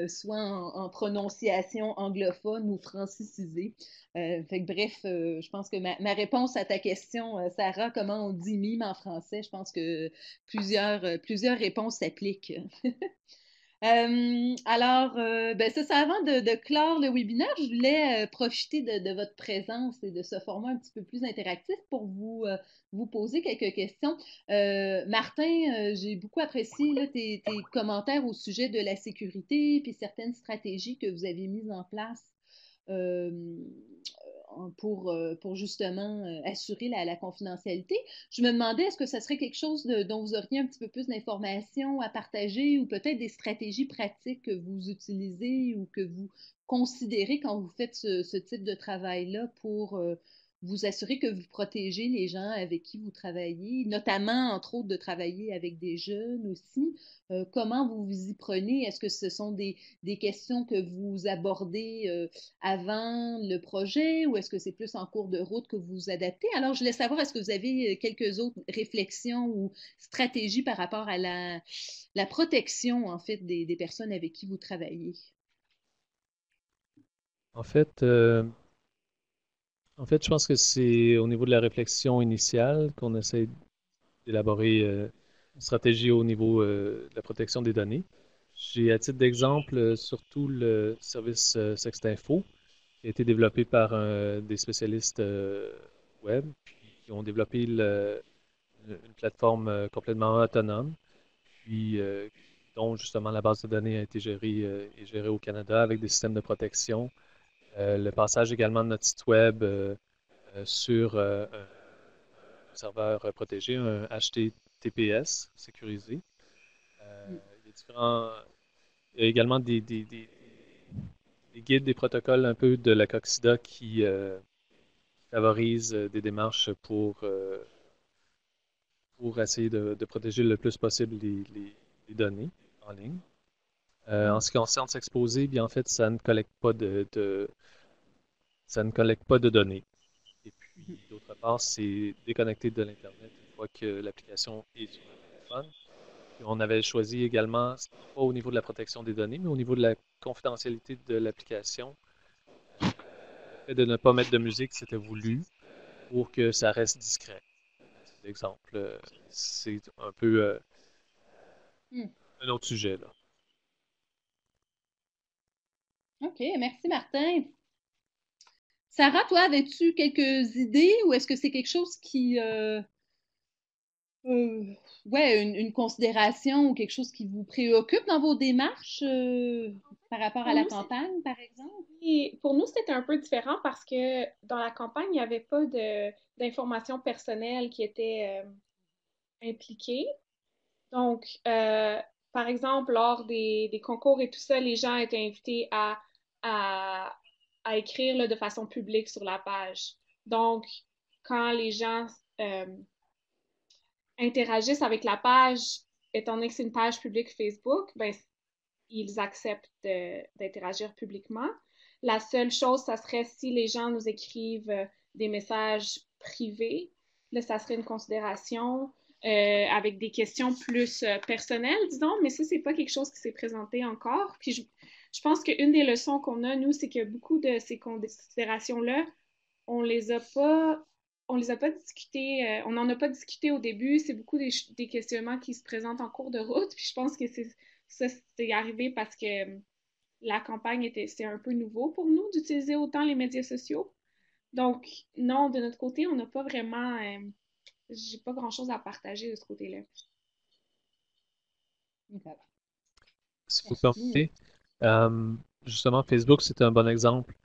soit en prononciation anglophone ou francisisée. Fait que, bref, je pense que ma réponse à ta question, Sarah, comment on dit mime en français, je pense que plusieurs réponses s'appliquent. Ça, avant de clore le webinaire, je voulais profiter de votre présence et de ce format un petit peu plus interactif pour vous poser quelques questions. Martin, j'ai beaucoup apprécié là, tes commentaires au sujet de la sécurité puis certaines stratégies que vous avez mises en place euh, pour justement assurer la confidentialité. Je me demandais, est-ce que ça serait quelque chose dont vous auriez un petit peu plus d'informations à partager ou peut-être des stratégies pratiques que vous utilisez ou que vous considérez quand vous faites ce type de travail-là pour vous assurer que vous protégez les gens avec qui vous travaillez, notamment, entre autres, de travailler avec des jeunes aussi. Comment vous vous y prenez? Est-ce que ce sont des questions que vous abordez avant le projet ou est-ce que c'est plus en cours de route que vous vous adaptez? Alors, je voulais savoir, est-ce que vous avez quelques autres réflexions ou stratégies par rapport à la protection, en fait, des personnes avec qui vous travaillez? En fait, euh, En fait, je pense que c'est au niveau de la réflexion initiale qu'on essaie d'élaborer une stratégie au niveau de la protection des données. J'ai à titre d'exemple surtout le service Sextinfo qui a été développé par des spécialistes web puis qui ont développé une plateforme complètement autonome puis dont justement la base de données a été gérée au Canada avec des systèmes de protection. Le passage également de notre site web sur un serveur protégé, un HTTPS sécurisé. Il y a il y a également des guides, des protocoles un peu de la Coxida qui favorisent des démarches pour essayer de protéger le plus possible les données en ligne. En ce qui concerne s'exposer, bien en fait, ça ne collecte pas de données. Et puis, d'autre part, c'est déconnecté de l'Internet une fois que l'application est sur un téléphone. Puis on avait choisi également, pas au niveau de la protection des données, mais au niveau de la confidentialité de l'application, le fait de ne pas mettre de musique, c'était voulu pour que ça reste discret. Par exemple, c'est un peu Hmm. un autre sujet, là. OK, merci Martin. Sarah, toi, avais-tu quelques idées ou est-ce que c'est quelque chose Euh, ouais, une considération ou quelque chose qui vous préoccupe dans vos démarches par rapport à Pour la nous, campagne, par exemple? pour nous, c'était un peu différent parce que dans la campagne, il n'y avait pas d'informations personnelles qui étaient impliquées. Donc, par exemple, lors des concours et tout ça, les gens étaient invités à, à écrire là, de façon publique sur la page. Donc, quand les gens euh, interagissent avec la page, étant donné que c'est une page publique Facebook, ben, ils acceptent d'interagir publiquement. La seule chose, ça serait si les gens nous écrivent des messages privés. Là, ça serait une considération avec des questions plus personnelles, disons, mais ça, c'est pas quelque chose qui s'est présenté encore. Puis je pense qu'une des leçons qu'on a, nous, c'est que beaucoup de ces considérations-là, on les a pas on les a pas discutés, on n'en a pas discuté au début. C'est beaucoup des questionnements qui se présentent en cours de route. Puis je pense que c'est arrivé parce que la campagne c'est un peu nouveau pour nous d'utiliser autant les médias sociaux. Donc, non, de notre côté, on n'a pas vraiment, j'ai pas grand-chose à partager de ce côté-là. Ok. Si vous Merci. permettez, euh, justement, Facebook, c'est un bon exemple.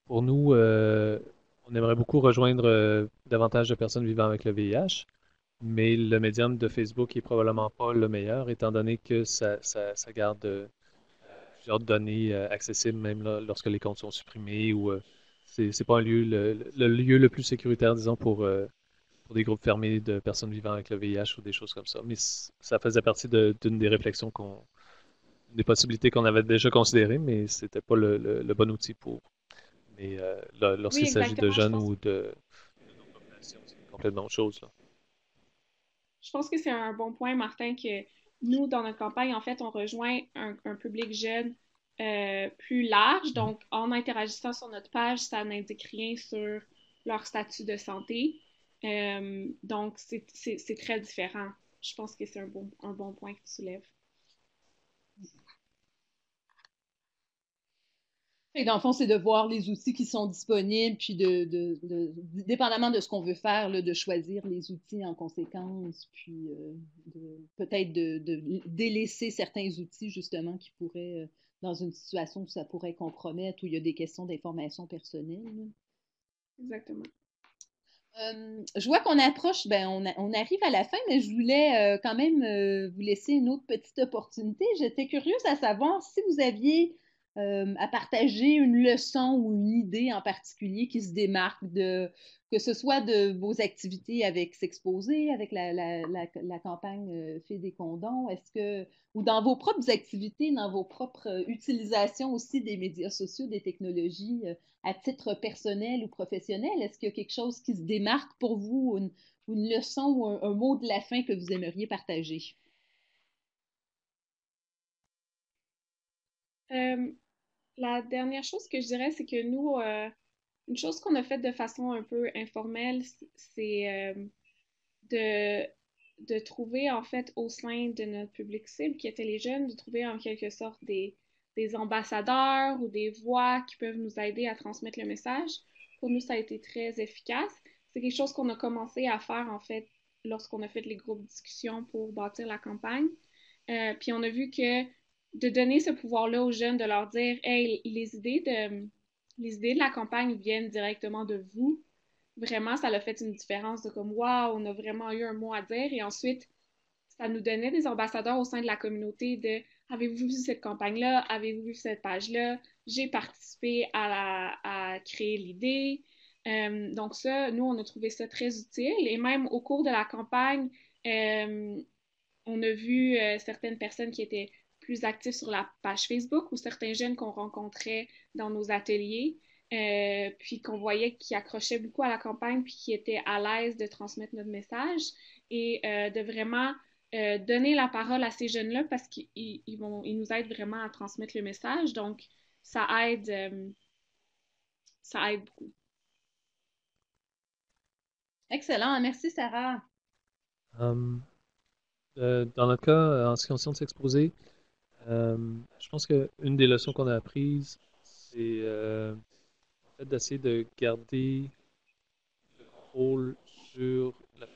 Pour nous, on aimerait beaucoup rejoindre davantage de personnes vivant avec le VIH, mais le médium de Facebook est probablement pas le meilleur, étant donné que ça garde plusieurs données accessibles, même lorsque les comptes sont supprimés ou c'est pas un lieu, le lieu le plus sécuritaire, disons, pour des groupes fermés de personnes vivant avec le VIH ou des choses comme ça. Mais ça faisait partie d'une des réflexions des possibilités qu'on avait déjà considérées, mais c'était pas le bon outil pour. Mais Oui, lorsqu'il s'agit de exactement. jeunes ou de nos populations, c'est complètement autre chose, là. Je pense que c'est un bon point, Martin, que nous, dans notre campagne, en fait, on rejoint un public jeune plus large. Mhm. Donc, en interagissant sur notre page, ça n'indique rien sur leur statut de santé. Donc, c'est très différent. Je pense que c'est un bon point que tu soulèves. Et dans le fond, c'est de voir les outils qui sont disponibles, puis dépendamment de ce qu'on veut faire, là, de choisir les outils en conséquence, puis peut-être de délaisser certains outils, justement, qui pourraient, dans une situation où ça pourrait compromettre, où il y a des questions d'information personnelle. Exactement. Je vois qu'on approche, on arrive à la fin, mais je voulais quand même vous laisser une autre petite opportunité. J'étais curieuse à savoir si vous aviez à partager une leçon ou une idée en particulier qui se démarque que ce soit de vos activités avec S'exposer, avec la campagne Fée des condoms, ou dans vos propres activités, dans vos propres utilisations aussi des médias sociaux, des technologies, à titre personnel ou professionnel, est-ce qu'il y a quelque chose qui se démarque pour vous, une leçon ou un mot de la fin que vous aimeriez partager? La dernière chose que je dirais, c'est que nous, une chose qu'on a faite de façon un peu informelle, c'est de, de trouver en fait au sein de notre public cible, qui était les jeunes, de trouver en quelque sorte des ambassadeurs ou des voix qui peuvent nous aider à transmettre le message. Pour nous, ça a été très efficace. C'est quelque chose qu'on a commencé à faire en fait lorsqu'on a fait les groupes de discussion pour bâtir la campagne. Puis on a vu que de donner ce pouvoir-là aux jeunes, de leur dire, hey, les idées de la campagne viennent directement de vous. Vraiment, ça a fait une différence de comme, waouh, on a vraiment eu un mot à dire. Et ensuite, ça nous donnait des ambassadeurs au sein de la communauté de, avez-vous vu cette campagne-là? Avez-vous vu cette page-là? J'ai participé à créer l'idée. Donc ça, nous, on a trouvé ça très utile. Et même au cours de la campagne, on a vu certaines personnes qui étaient plus actives sur la page Facebook ou certains jeunes qu'on rencontrait dans nos ateliers, puis qu'on voyait qui accrochaient beaucoup à la campagne, puis qui étaient à l'aise de transmettre notre message et de vraiment donner la parole à ces jeunes-là parce qu'ils nous aident vraiment à transmettre le message. Donc, ça aide, ça aide beaucoup. Excellent, merci Sarah. Hum, dans notre cas, en ce qui concerne S'exposer, je pense qu'une des leçons qu'on a apprises, c'est en fait d'essayer de garder le contrôle sur la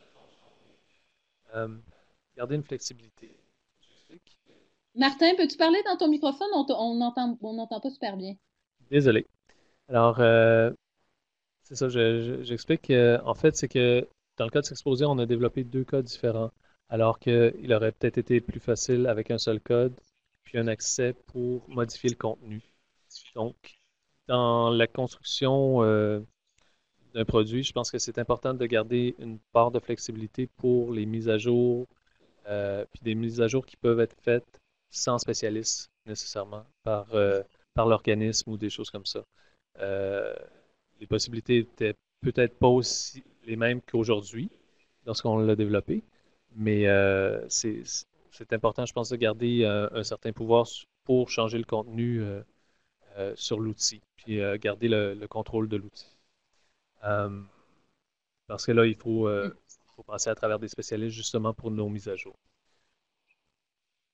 garder une flexibilité. J'explique. Martin, peux-tu parler dans ton microphone? On n'entend pas super bien. Désolé. Alors, c'est ça, j'explique. En fait, c'est que dans le cas de S'exposer, on a développé deux codes différents, alors qu'il aurait peut-être été plus facile avec un seul code, puis un accès pour modifier le contenu. Donc, dans la construction d'un produit, je pense que c'est important de garder une part de flexibilité pour les mises à jour, puis des mises à jour qui peuvent être faites sans spécialiste nécessairement, par l'organisme ou des choses comme ça. Euh, les possibilités étaient peut-être pas aussi les mêmes qu'aujourd'hui lorsqu'on l'a développé, mais c'est important, je pense, de garder un certain pouvoir pour changer le contenu sur l'outil, puis garder le contrôle de l'outil. Euh, Parce que là, faut passer à travers des spécialistes justement pour nos mises à jour.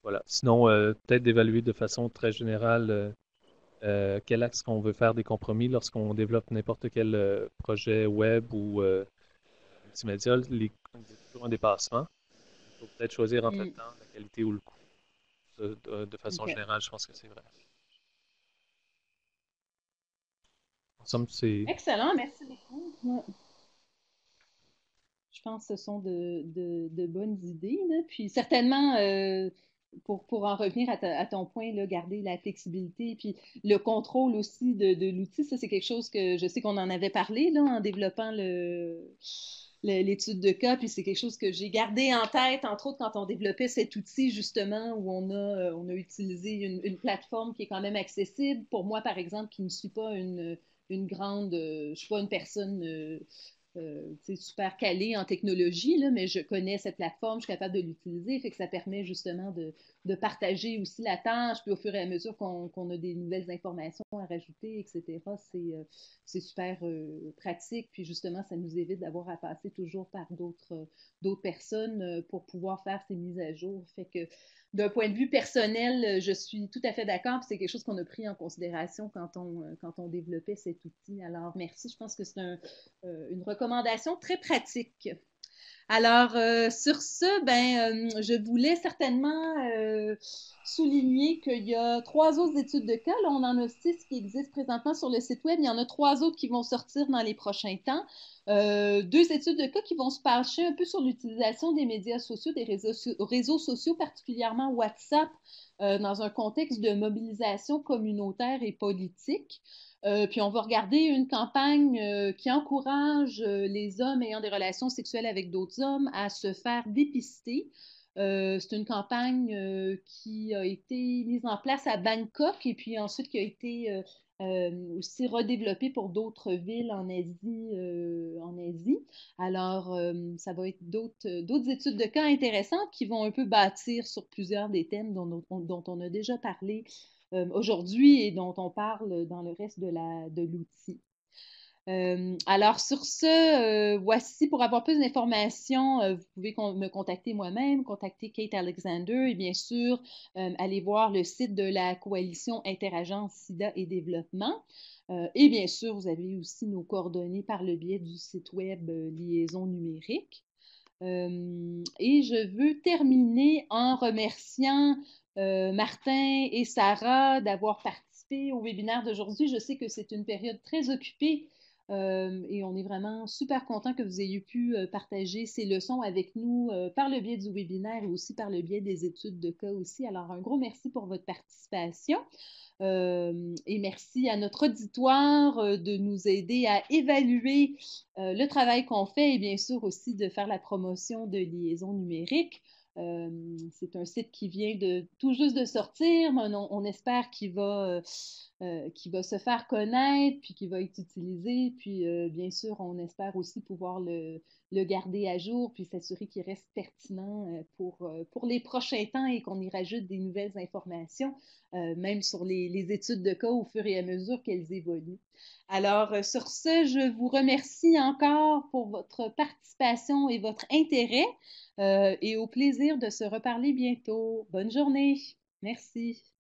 Voilà. Sinon, peut-être d'évaluer de façon très générale quel axe qu'on veut faire des compromis lorsqu'on développe n'importe quel projet web ou multimédia. Il y a toujours un dépassement. Il faut peut-être choisir entre le Mm. temps, la qualité ou le coût. De façon OK. générale, je pense que c'est vrai. En somme, c'est... Excellent, merci beaucoup. Ouais. Je pense que ce sont de bonnes idées, là. Puis certainement, pour en revenir à ton point, là, garder la flexibilité, puis le contrôle aussi de l'outil, ça c'est quelque chose que je sais qu'on en avait parlé là, en développant l'étude de cas, puis c'est quelque chose que j'ai gardé en tête, entre autres quand on développait cet outil justement où on a utilisé une plateforme qui est quand même accessible. Pour moi, par exemple, qui ne suis pas une grande, je suis pas une personne super calée en technologie, là, mais je connais cette plateforme, je suis capable de l'utiliser, fait que ça permet justement de partager aussi la tâche, puis au fur et à mesure qu'on a des nouvelles informations à rajouter, etc., c'est super pratique. Puis justement, ça nous évite d'avoir à passer toujours par d'autres personnes pour pouvoir faire ces mises à jour. Fait que d'un point de vue personnel, je suis tout à fait d'accord. Puis c'est quelque chose qu'on a pris en considération quand on développait cet outil. Alors, merci. Je pense que c'est une recommandation très pratique. Alors, sur ce, je voulais certainement souligner qu'il y a 3 autres études de cas. Là, on en a 6 qui existent présentement sur le site web. Il y en a 3 autres qui vont sortir dans les prochains temps. 2 études de cas qui vont se pencher un peu sur l'utilisation des médias sociaux, des réseaux sociaux, particulièrement WhatsApp, dans un contexte de mobilisation communautaire et politique. Puis on va regarder une campagne qui encourage les hommes ayant des relations sexuelles avec d'autres hommes à se faire dépister. C'est une campagne qui a été mise en place à Bangkok et puis ensuite qui a été aussi redéveloppée pour d'autres villes en Asie. Alors, ça va être d'autres études de cas intéressantes qui vont un peu bâtir sur plusieurs des thèmes dont on a déjà parlé aujourd'hui et dont on parle dans le reste de l'outil. Alors, sur ce, voici, pour avoir plus d'informations, vous pouvez me contacter moi-même, contacter Kate Alexander et bien sûr, aller voir le site de la Coalition Interagence SIDA et Développement. Et bien sûr, vous avez aussi nos coordonnées par le biais du site web Liaison numérique. Et je veux terminer en remerciant Martin et Sarah d'avoir participé au webinaire d'aujourd'hui. Je sais que c'est une période très occupée et on est vraiment super content que vous ayez pu partager ces leçons avec nous par le biais du webinaire et aussi par le biais des études de cas aussi. Alors, un gros merci pour votre participation. Et merci à notre auditoire de nous aider à évaluer le travail qu'on fait et bien sûr aussi de faire la promotion de Liaison numérique. C'est un site qui vient tout juste de sortir, mais on espère qu'il va se faire connaître, puis qu'il va être utilisé. Puis, bien sûr, on espère aussi pouvoir le garder à jour, puis s'assurer qu'il reste pertinent pour les prochains temps et qu'on y rajoute des nouvelles informations, même sur les études de cas au fur et à mesure qu'elles évoluent. Alors, sur ce, je vous remercie encore pour votre participation et votre intérêt et au plaisir de se reparler bientôt. Bonne journée. Merci.